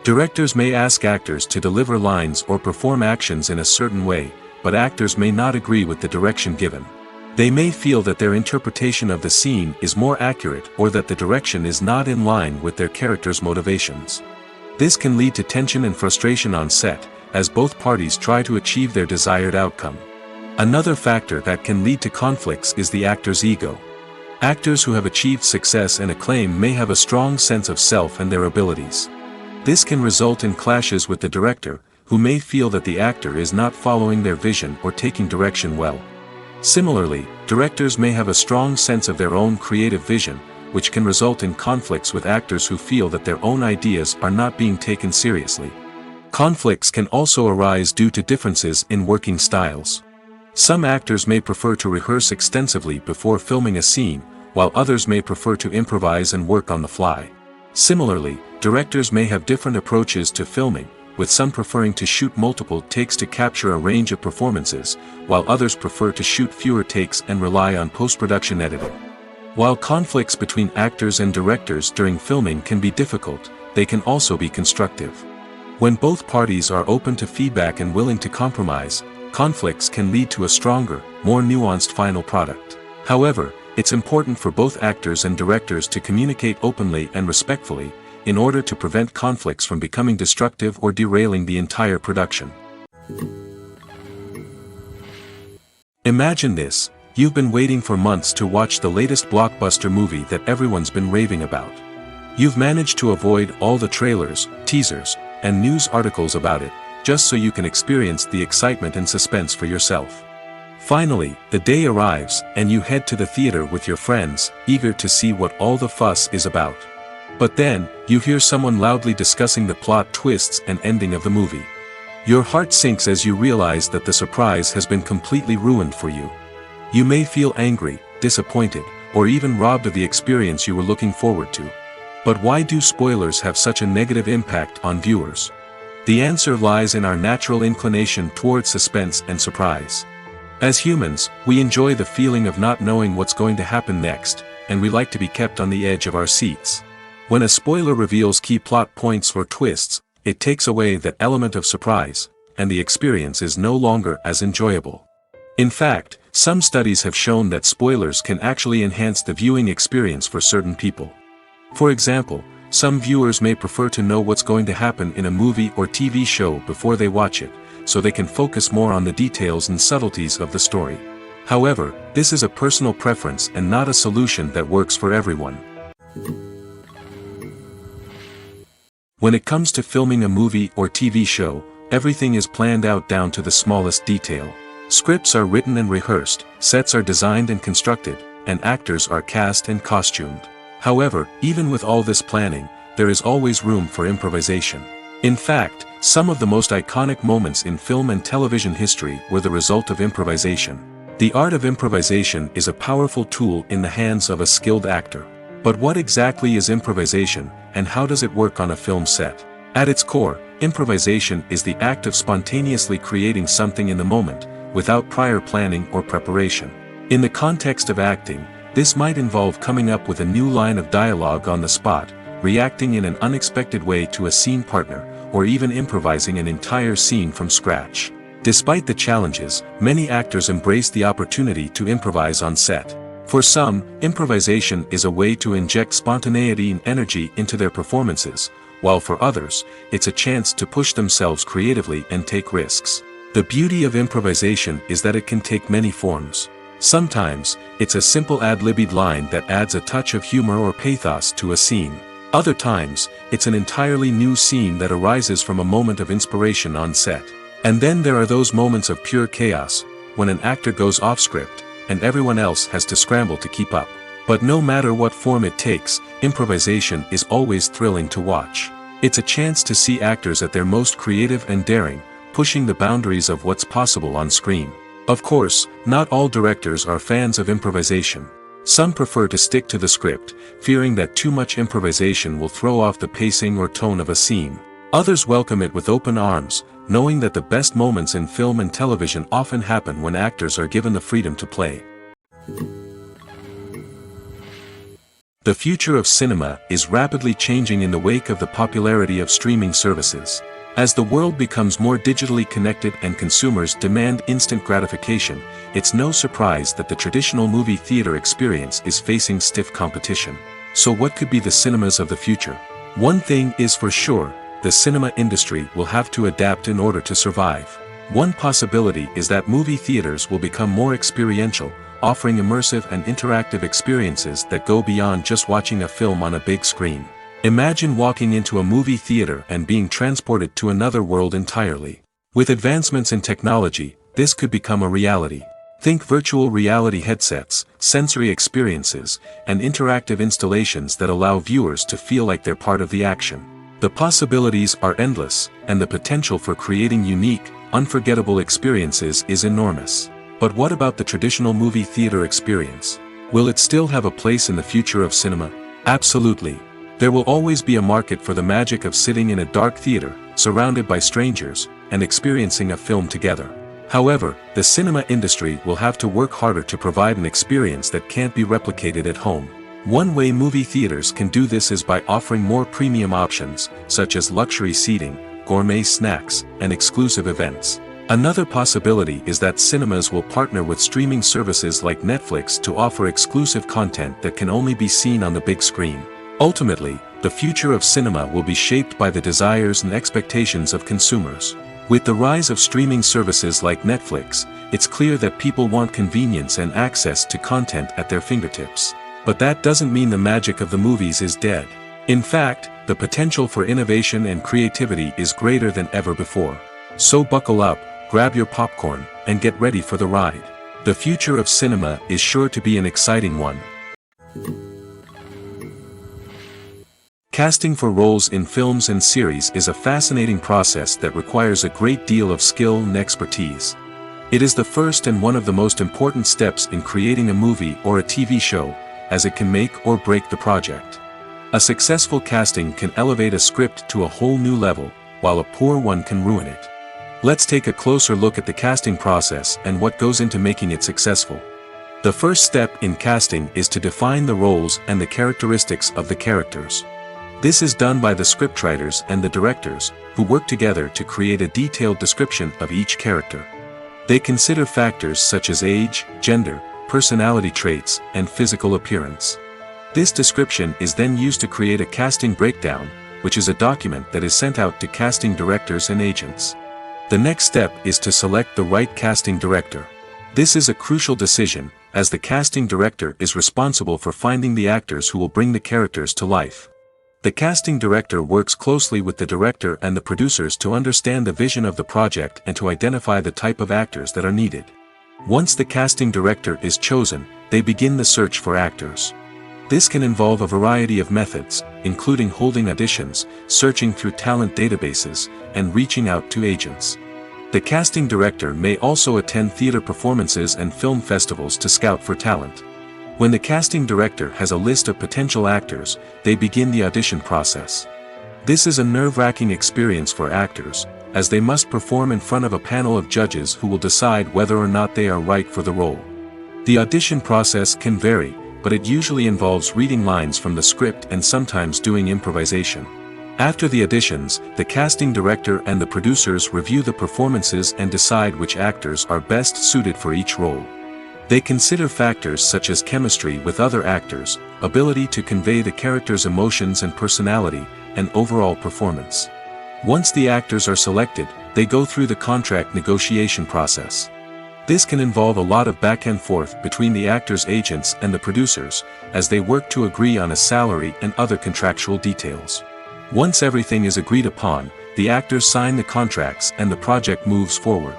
Directors may ask actors to deliver lines or perform actions in a certain way, but actors may not agree with the direction given. They may feel that their interpretation of the scene is more accurate or that the direction is not in line with their character's motivations. This can lead to tension and frustration on set, as both parties try to achieve their desired outcome. Another factor that can lead to conflicts is the actor's ego. Actors who have achieved success and acclaim may have a strong sense of self and their abilities. This can result in clashes with the director, who may feel that the actor is not following their vision or taking direction well. Similarly, directors may have a strong sense of their own creative vision, which can result in conflicts with actors who feel that their own ideas are not being taken seriously. Conflicts can also arise due to differences in working styles. Some actors may prefer to rehearse extensively before filming a scene, while others may prefer to improvise and work on the fly. Similarly, directors may have different approaches to filming, with some preferring to shoot multiple takes to capture a range of performances, while others prefer to shoot fewer takes and rely on post-production editing. While conflicts between actors and directors during filming can be difficult, they can also be constructive. When both parties are open to feedback and willing to compromise, conflicts can lead to a stronger, more nuanced final product. However, it's important for both actors and directors to communicate openly and respectfully, in order to prevent conflicts from becoming destructive or derailing the entire production. Imagine this: you've been waiting for months to watch the latest blockbuster movie that everyone's been raving about. You've managed to avoid all the trailers, teasers, and news articles about it, just so you can experience the excitement and suspense for yourself. Finally, the day arrives, and you head to the theater with your friends, eager to see what all the fuss is about. But then, you hear someone loudly discussing the plot twists and ending of the movie. Your heart sinks as you realize that the surprise has been completely ruined for you. You may feel angry, disappointed, or even robbed of the experience you were looking forward to. But why do spoilers have such a negative impact on viewers? The answer lies in our natural inclination towards suspense and surprise. As humans, we enjoy the feeling of not knowing what's going to happen next, and we like to be kept on the edge of our seats. When a spoiler reveals key plot points or twists, it takes away that element of surprise, and the experience is no longer as enjoyable. In fact, some studies have shown that spoilers can actually enhance the viewing experience for certain people. For example, some viewers may prefer to know what's going to happen in a movie or TV show before they watch it, so they can focus more on the details and subtleties of the story. However, this is a personal preference and not a solution that works for everyone. When it comes to filming a movie or TV show, everything is planned out down to the smallest detail. Scripts are written and rehearsed, sets are designed and constructed, and actors are cast and costumed. However, even with all this planning, there is always room for improvisation. In fact, some of the most iconic moments in film and television history were the result of improvisation. The art of improvisation is a powerful tool in the hands of a skilled actor. But what exactly is improvisation, and how does it work on a film set? At its core, improvisation is the act of spontaneously creating something in the moment, without prior planning or preparation. In the context of acting, this might involve coming up with a new line of dialogue on the spot, reacting in an unexpected way to a scene partner, or even improvising an entire scene from scratch. Despite the challenges, many actors embrace the opportunity to improvise on set. For some, improvisation is a way to inject spontaneity and energy into their performances, while for others, it's a chance to push themselves creatively and take risks. The beauty of improvisation is that it can take many forms. Sometimes, it's a simple ad-libbed line that adds a touch of humor or pathos to a scene. Other times, it's an entirely new scene that arises from a moment of inspiration on set. And then there are those moments of pure chaos, when an actor goes off script, and everyone else has to scramble to keep up. But no matter what form it takes, improvisation is always thrilling to watch. It's a chance to see actors at their most creative and daring, pushing the boundaries of what's possible on screen. Of course, not all directors are fans of improvisation. Some prefer to stick to the script, fearing that too much improvisation will throw off the pacing or tone of a scene. Others welcome it with open arms, knowing that the best moments in film and television often happen when actors are given the freedom to play. The future of cinema is rapidly changing in the wake of the popularity of streaming services. As the world becomes more digitally connected and consumers demand instant gratification, it's no surprise that the traditional movie theater experience is facing stiff competition. So what could be the cinemas of the future? One thing is for sure, the cinema industry will have to adapt in order to survive. One possibility is that movie theaters will become more experiential, offering immersive and interactive experiences that go beyond just watching a film on a big screen. Imagine walking into a movie theater and being transported to another world entirely. With advancements in technology, this could become a reality. Think virtual reality headsets, sensory experiences, and interactive installations that allow viewers to feel like they're part of the action. The possibilities are endless, and the potential for creating unique, unforgettable experiences is enormous. But what about the traditional movie theater experience? Will it still have a place in the future of cinema? Absolutely. There will always be a market for the magic of sitting in a dark theater, surrounded by strangers, and experiencing a film together. However, the cinema industry will have to work harder to provide an experience that can't be replicated at home. One way movie theaters can do this is by offering more premium options, such as luxury seating, gourmet snacks, and exclusive events. Another possibility is that cinemas will partner with streaming services like Netflix to offer exclusive content that can only be seen on the big screen. Ultimately, the future of cinema will be shaped by the desires and expectations of consumers. With the rise of streaming services like Netflix, it's clear that people want convenience and access to content at their fingertips. But that doesn't mean the magic of the movies is dead. In fact, the potential for innovation and creativity is greater than ever before. So buckle up, grab your popcorn, and get ready for the ride. The future of cinema is sure to be an exciting one. Casting for roles in films and series is a fascinating process that requires a great deal of skill and expertise. It is the first and one of the most important steps in creating a movie or a TV show, as it can make or break the project. A successful casting can elevate a script to a whole new level, while a poor one can ruin it. Let's take a closer look at the casting process and what goes into making it successful. The first step in casting is to define the roles and the characteristics of the characters. This is done by the scriptwriters and the directors, who work together to create a detailed description of each character. They consider factors such as age, gender, personality traits, and physical appearance. This description is then used to create a casting breakdown, which is a document that is sent out to casting directors and agents. The next step is to select the right casting director. This is a crucial decision, as the casting director is responsible for finding the actors who will bring the characters to life. The casting director works closely with the director and the producers to understand the vision of the project and to identify the type of actors that are needed. Once the casting director is chosen, they begin the search for actors. This can involve a variety of methods, including holding auditions, searching through talent databases, and reaching out to agents. The casting director may also attend theater performances and film festivals to scout for talent. When the casting director has a list of potential actors, they begin the audition process. This is a nerve-wracking experience for actors, as they must perform in front of a panel of judges who will decide whether or not they are right for the role. The audition process can vary, but it usually involves reading lines from the script and sometimes doing improvisation. After the auditions, the casting director and the producers review the performances and decide which actors are best suited for each role. They consider factors such as chemistry with other actors, ability to convey the character's emotions and personality, and overall performance. Once the actors are selected, they go through the contract negotiation process. This can involve a lot of back and forth between the actors' agents and the producers, as they work to agree on a salary and other contractual details. Once everything is agreed upon, the actors sign the contracts and the project moves forward.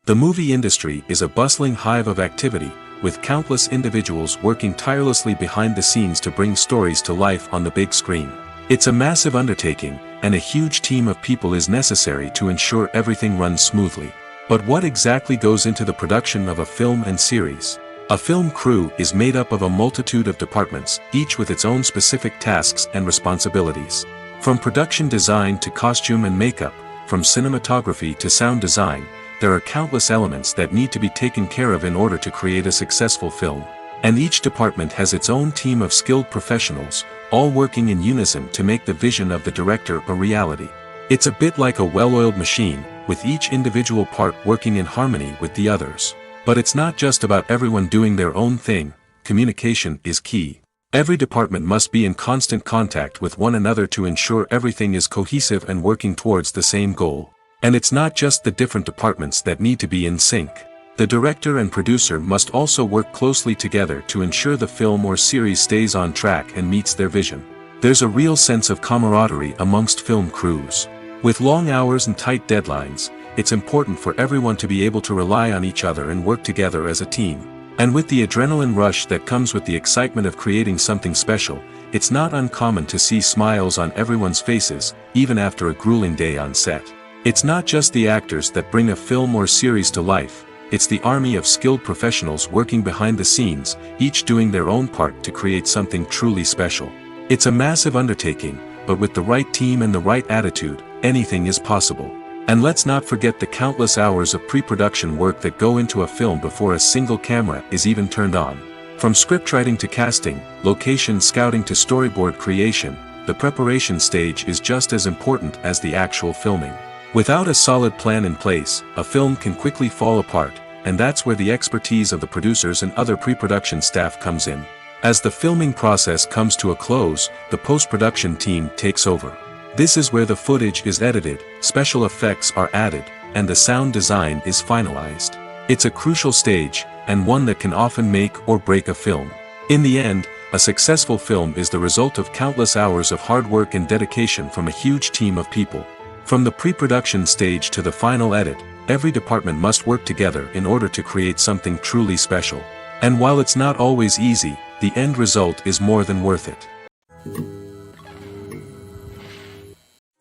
The movie industry is a bustling hive of activity, with countless individuals working tirelessly behind the scenes to bring stories to life on the big screen. It's a massive undertaking, and a huge team of people is necessary to ensure everything runs smoothly. But what exactly goes into the production of a film and series? A film crew is made up of a multitude of departments, each with its own specific tasks and responsibilities. From production design to costume and makeup, from cinematography to sound design, there are countless elements that need to be taken care of in order to create a successful film. And each department has its own team of skilled professionals, all working in unison to make the vision of the director a reality. It's a bit like a well-oiled machine, with each individual part working in harmony with the others. But it's not just about everyone doing their own thing. Communication is key. Every department must be in constant contact with one another to ensure everything is cohesive and working towards the same goal. And it's not just the different departments that need to be in sync. The director and producer must also work closely together to ensure the film or series stays on track and meets their vision. There's a real sense of camaraderie amongst film crews. With long hours and tight deadlines, it's important for everyone to be able to rely on each other and work together as a team. And with the adrenaline rush that comes with the excitement of creating something special, it's not uncommon to see smiles on everyone's faces, even after a grueling day on set. It's not just the actors that bring a film or series to life, it's the army of skilled professionals working behind the scenes, each doing their own part to create something truly special. It's a massive undertaking, but with the right team and the right attitude, anything is possible. And let's not forget the countless hours of pre-production work that go into a film before a single camera is even turned on. From scriptwriting to casting, location scouting to storyboard creation, the preparation stage is just as important as the actual filming. Without a solid plan in place, a film can quickly fall apart, and that's where the expertise of the producers and other pre-production staff comes in. As the filming process comes to a close, the post-production team takes over. This is where the footage is edited, special effects are added, and the sound design is finalized. It's a crucial stage, and one that can often make or break a film. In the end, a successful film is the result of countless hours of hard work and dedication from a huge team of people. From the pre-production stage to the final edit, every department must work together in order to create something truly special. And while it's not always easy, the end result is more than worth it.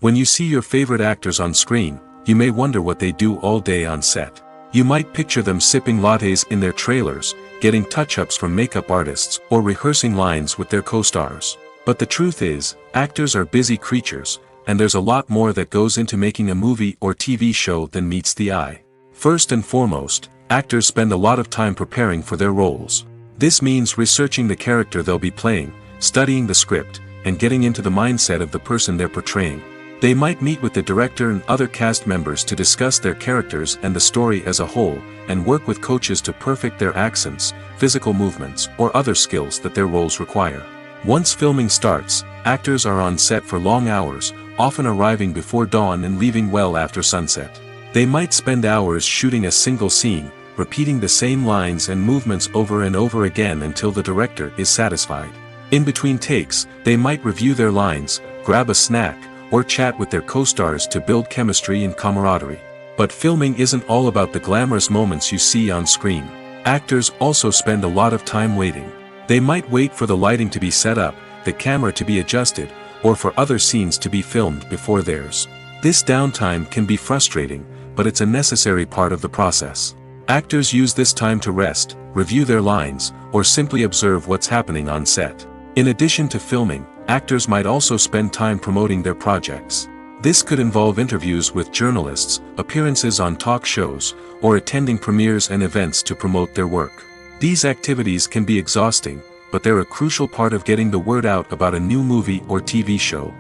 When you see your favorite actors on screen, you may wonder what they do all day on set. You might picture them sipping lattes in their trailers, getting touch-ups from makeup artists, or rehearsing lines with their co-stars. But the truth is, actors are busy creatures, and there's a lot more that goes into making a movie or TV show than meets the eye. First and foremost, actors spend a lot of time preparing for their roles. This means researching the character they'll be playing, studying the script, and getting into the mindset of the person they're portraying. They might meet with the director and other cast members to discuss their characters and the story as a whole, and work with coaches to perfect their accents, physical movements, or other skills that their roles require. Once filming starts, actors are on set for long hours, often arriving before dawn and leaving well after sunset. They might spend hours shooting a single scene, repeating the same lines and movements over and over again until the director is satisfied. In between takes, they might review their lines, grab a snack, or chat with their co-stars to build chemistry and camaraderie. But filming isn't all about the glamorous moments you see on screen. Actors also spend a lot of time waiting. They might wait for the lighting to be set up, the camera to be adjusted, or for other scenes to be filmed before theirs. This downtime can be frustrating, but it's a necessary part of the process. Actors use this time to rest, review their lines, or simply observe what's happening on set. In addition to filming, actors might also spend time promoting their projects. This could involve interviews with journalists, appearances on talk shows, or attending premieres and events to promote their work. These activities can be exhausting, but they're a crucial part of getting the word out about a new movie or TV show.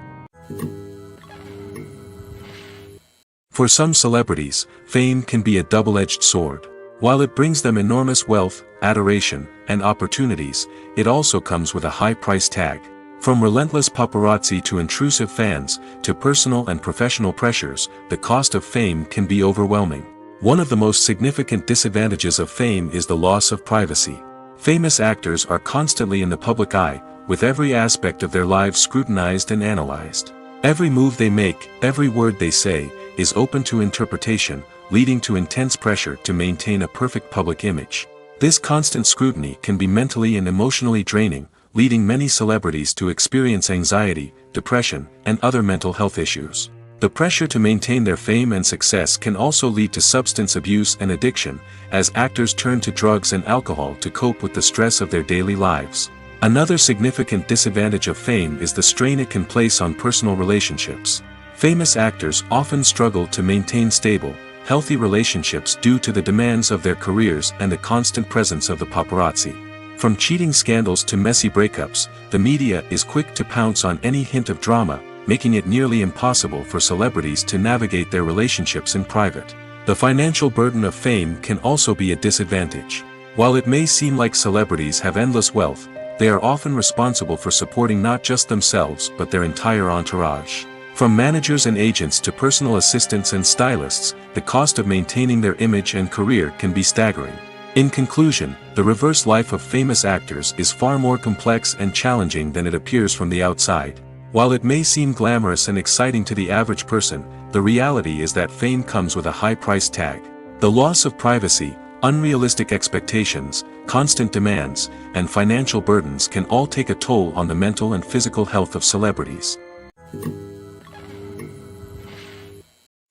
For some celebrities, fame can be a double-edged sword. While it brings them enormous wealth, adoration, and opportunities, it also comes with a high price tag. From relentless paparazzi to intrusive fans, to personal and professional pressures, the cost of fame can be overwhelming. One of the most significant disadvantages of fame is the loss of privacy. Famous actors are constantly in the public eye, with every aspect of their lives scrutinized and analyzed. Every move they make, every word they say, is open to interpretation, leading to intense pressure to maintain a perfect public image. This constant scrutiny can be mentally and emotionally draining, leading many celebrities to experience anxiety, depression, and other mental health issues. The pressure to maintain their fame and success can also lead to substance abuse and addiction, as actors turn to drugs and alcohol to cope with the stress of their daily lives. Another significant disadvantage of fame is the strain it can place on personal relationships. Famous actors often struggle to maintain stable, healthy relationships due to the demands of their careers and the constant presence of the paparazzi. From cheating scandals to messy breakups, the media is quick to pounce on any hint of drama, making it nearly impossible for celebrities to navigate their relationships in private. The financial burden of fame can also be a disadvantage. While it may seem like celebrities have endless wealth, they are often responsible for supporting not just themselves but their entire entourage. From managers and agents to personal assistants and stylists, the cost of maintaining their image and career can be staggering. In conclusion, the reverse life of famous actors is far more complex and challenging than it appears from the outside. While it may seem glamorous and exciting to the average person, the reality is that fame comes with a high price tag. The loss of privacy, unrealistic expectations, constant demands, and financial burdens can all take a toll on the mental and physical health of celebrities.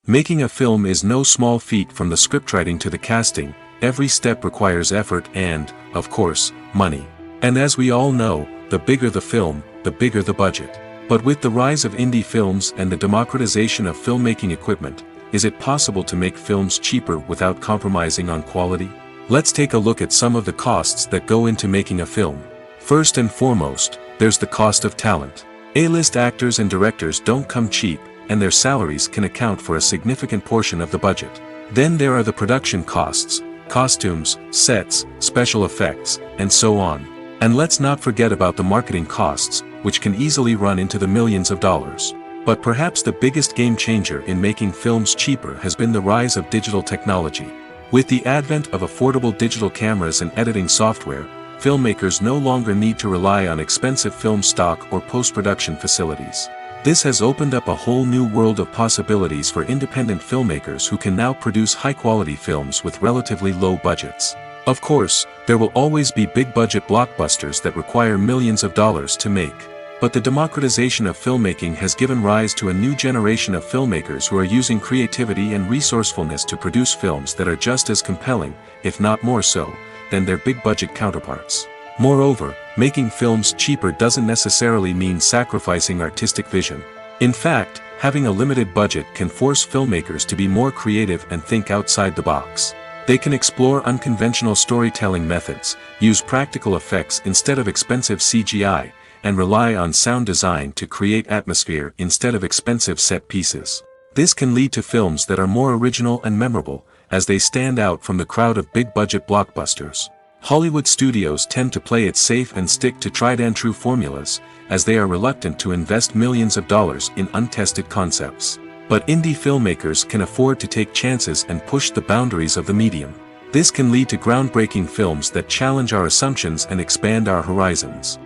Making a film is no small feat. From the scriptwriting to the casting, every step requires effort and, of course, money. And as we all know, the bigger the film, the bigger the budget. But with the rise of indie films and the democratization of filmmaking equipment, is it possible to make films cheaper without compromising on quality? Let's take a look at some of the costs that go into making a film. First and foremost, there's the cost of talent. A-list actors and directors don't come cheap, and their salaries can account for a significant portion of the budget. Then there are the production costs, costumes, sets, special effects, and so on. And let's not forget about the marketing costs, which can easily run into the millions of dollars. But perhaps the biggest game changer in making films cheaper has been the rise of digital technology. With the advent of affordable digital cameras and editing software, filmmakers no longer need to rely on expensive film stock or post-production facilities. This has opened up a whole new world of possibilities for independent filmmakers who can now produce high-quality films with relatively low budgets. Of course, there will always be big-budget blockbusters that require millions of dollars to make. But the democratization of filmmaking has given rise to a new generation of filmmakers who are using creativity and resourcefulness to produce films that are just as compelling, if not more so, than their big-budget counterparts. Moreover, making films cheaper doesn't necessarily mean sacrificing artistic vision. In fact, having a limited budget can force filmmakers to be more creative and think outside the box. They can explore unconventional storytelling methods, use practical effects instead of expensive CGI, and rely on sound design to create atmosphere instead of expensive set pieces. This can lead to films that are more original and memorable, as they stand out from the crowd of big-budget blockbusters. Hollywood studios tend to play it safe and stick to tried-and-true formulas, as they are reluctant to invest millions of dollars in untested concepts. But indie filmmakers can afford to take chances and push the boundaries of the medium. This can lead to groundbreaking films that challenge our assumptions and expand our horizons.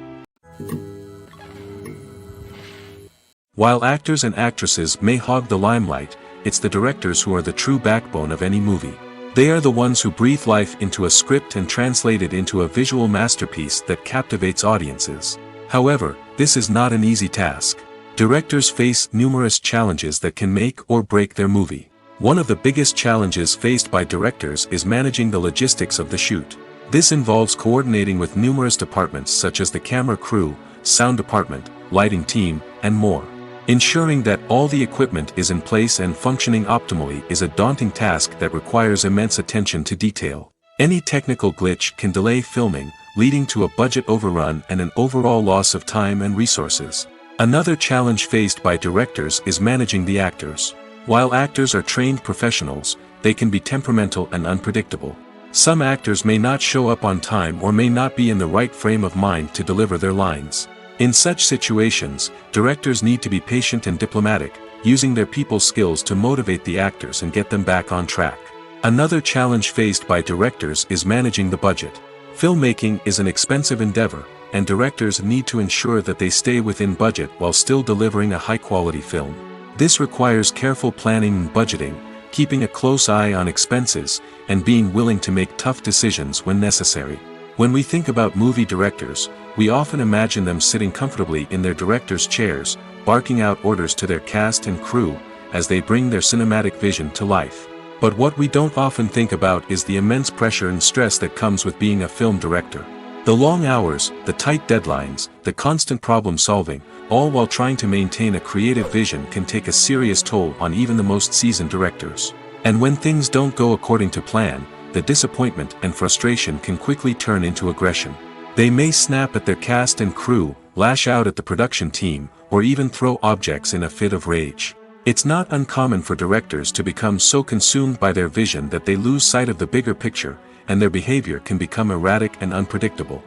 While actors and actresses may hog the limelight, it's the directors who are the true backbone of any movie. They are the ones who breathe life into a script and translate it into a visual masterpiece that captivates audiences. However, this is not an easy task. Directors face numerous challenges that can make or break their movie. One of the biggest challenges faced by directors is managing the logistics of the shoot. This involves coordinating with numerous departments such as the camera crew, sound department, lighting team, and more. Ensuring that all the equipment is in place and functioning optimally is a daunting task that requires immense attention to detail. Any technical glitch can delay filming, leading to a budget overrun and an overall loss of time and resources. Another challenge faced by directors is managing the actors. While actors are trained professionals, they can be temperamental and unpredictable. Some actors may not show up on time or may not be in the right frame of mind to deliver their lines. In such situations, directors need to be patient and diplomatic, using their people skills to motivate the actors and get them back on track. Another challenge faced by directors is managing the budget. Filmmaking is an expensive endeavor, and directors need to ensure that they stay within budget while still delivering a high-quality film. This requires careful planning and budgeting, keeping a close eye on expenses, and being willing to make tough decisions when necessary. When we think about movie directors, we often imagine them sitting comfortably in their director's chairs, barking out orders to their cast and crew, as they bring their cinematic vision to life. But what we don't often think about is the immense pressure and stress that comes with being a film director. The long hours, the tight deadlines, the constant problem solving, all while trying to maintain a creative vision can take a serious toll on even the most seasoned directors. And when things don't go according to plan, the disappointment and frustration can quickly turn into aggression. They may snap at their cast and crew, lash out at the production team, or even throw objects in a fit of rage. It's not uncommon for directors to become so consumed by their vision that they lose sight of the bigger picture, and their behavior can become erratic and unpredictable.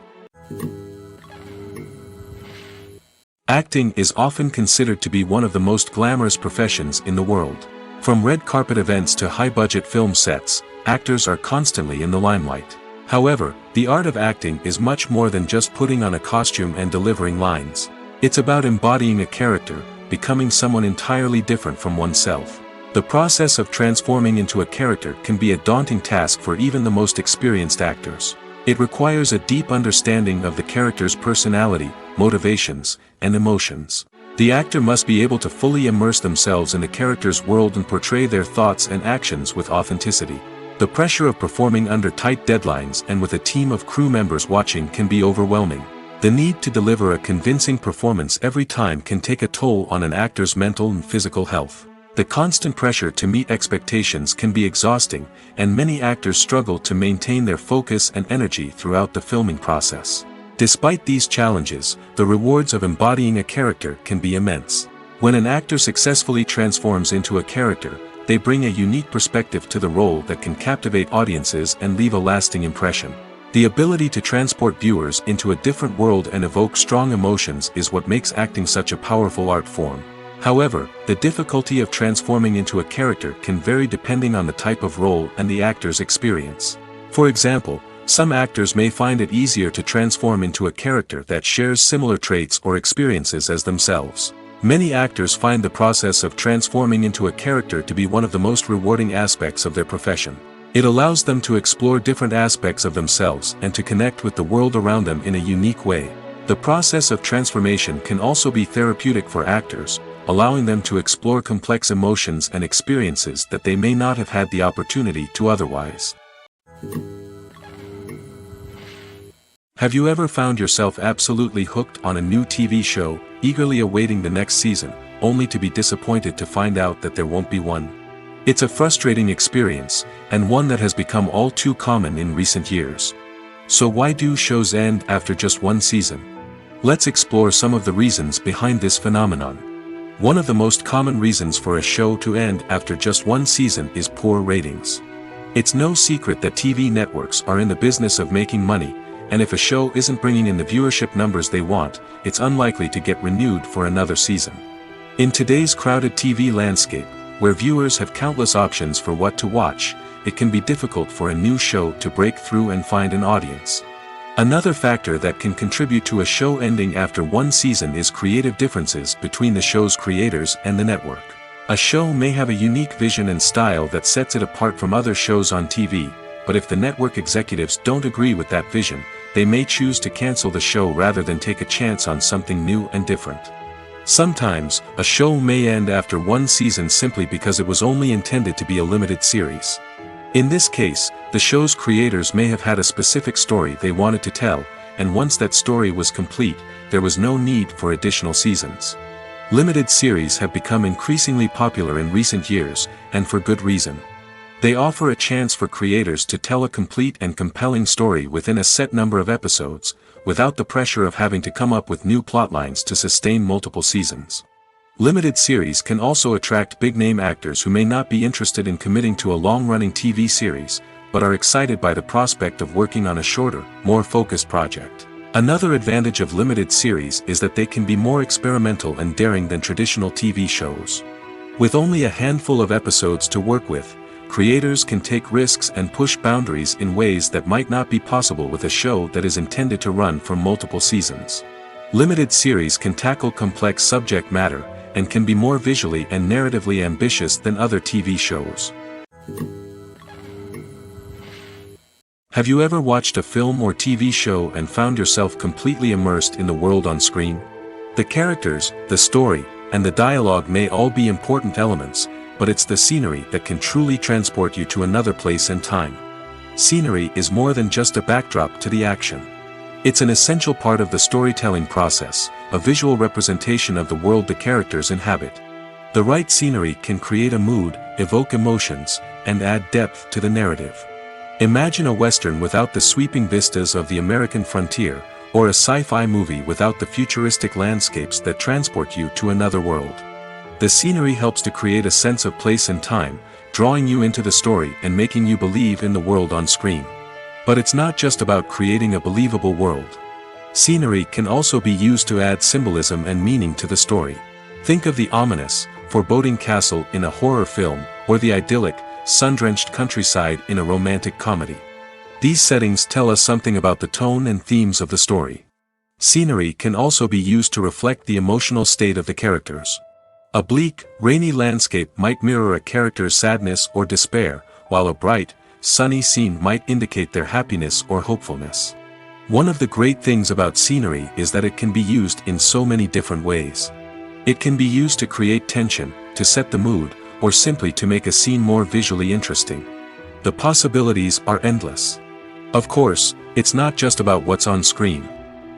Acting is often considered to be one of the most glamorous professions in the world. From red carpet events to high-budget film sets, actors are constantly in the limelight. However, the art of acting is much more than just putting on a costume and delivering lines. It's about embodying a character, becoming someone entirely different from oneself. The process of transforming into a character can be a daunting task for even the most experienced actors. It requires a deep understanding of the character's personality, motivations, and emotions. The actor must be able to fully immerse themselves in the character's world and portray their thoughts and actions with authenticity. The pressure of performing under tight deadlines and with a team of crew members watching can be overwhelming. The need to deliver a convincing performance every time can take a toll on an actor's mental and physical health. The constant pressure to meet expectations can be exhausting, and many actors struggle to maintain their focus and energy throughout the filming process. Despite these challenges, the rewards of embodying a character can be immense. When an actor successfully transforms into a character, they bring a unique perspective to the role that can captivate audiences and leave a lasting impression. The ability to transport viewers into a different world and evoke strong emotions is what makes acting such a powerful art form. However, the difficulty of transforming into a character can vary depending on the type of role and the actor's experience. For example, some actors may find it easier to transform into a character that shares similar traits or experiences as themselves. Many actors find the process of transforming into a character to be one of the most rewarding aspects of their profession. It allows them to explore different aspects of themselves and to connect with the world around them in a unique way. The process of transformation can also be therapeutic for actors, allowing them to explore complex emotions and experiences that they may not have had the opportunity to otherwise. Have you ever found yourself absolutely hooked on a new TV show, eagerly awaiting the next season, only to be disappointed to find out that there won't be one? It's a frustrating experience, and one that has become all too common in recent years. So why do shows end after just one season? Let's explore some of the reasons behind this phenomenon. One of the most common reasons for a show to end after just one season is poor ratings. It's no secret that TV networks are in the business of making money, and if a show isn't bringing in the viewership numbers they want, it's unlikely to get renewed for another season. In today's crowded TV landscape, where viewers have countless options for what to watch, it can be difficult for a new show to break through and find an audience. Another factor that can contribute to a show ending after one season is creative differences between the show's creators and the network. A show may have a unique vision and style that sets it apart from other shows on TV, but if the network executives don't agree with that vision, they may choose to cancel the show rather than take a chance on something new and different. Sometimes, a show may end after one season simply because it was only intended to be a limited series. In this case, the show's creators may have had a specific story they wanted to tell, and once that story was complete, there was no need for additional seasons. Limited series have become increasingly popular in recent years, and for good reason. They offer a chance for creators to tell a complete and compelling story within a set number of episodes, without the pressure of having to come up with new plotlines to sustain multiple seasons. Limited series can also attract big-name actors who may not be interested in committing to a long-running TV series, but are excited by the prospect of working on a shorter, more focused project. Another advantage of limited series is that they can be more experimental and daring than traditional TV shows. With only a handful of episodes to work with, creators can take risks and push boundaries in ways that might not be possible with a show that is intended to run for multiple seasons. Limited series can tackle complex subject matter, and can be more visually and narratively ambitious than other TV shows. Have you ever watched a film or TV show and found yourself completely immersed in the world on screen? The characters, the story, and the dialogue may all be important elements, but it's the scenery that can truly transport you to another place and time. Scenery is more than just a backdrop to the action. It's an essential part of the storytelling process, a visual representation of the world the characters inhabit. The right scenery can create a mood, evoke emotions, and add depth to the narrative. Imagine a western without the sweeping vistas of the American frontier, or a sci-fi movie without the futuristic landscapes that transport you to another world. The scenery helps to create a sense of place and time, drawing you into the story and making you believe in the world on screen. But it's not just about creating a believable world. Scenery can also be used to add symbolism and meaning to the story. Think of the ominous, foreboding castle in a horror film, or the idyllic, sun-drenched countryside in a romantic comedy. These settings tell us something about the tone and themes of the story. Scenery can also be used to reflect the emotional state of the characters. A bleak, rainy landscape might mirror a character's sadness or despair, while a bright, sunny scene might indicate their happiness or hopefulness. One of the great things about scenery is that it can be used in so many different ways. It can be used to create tension, to set the mood, or simply to make a scene more visually interesting. The possibilities are endless. Of course, it's not just about what's on screen.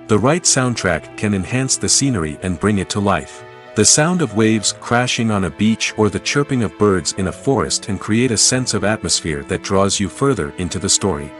The right soundtrack can enhance the scenery and bring it to life. The sound of waves crashing on a beach or the chirping of birds in a forest can create a sense of atmosphere that draws you further into the story.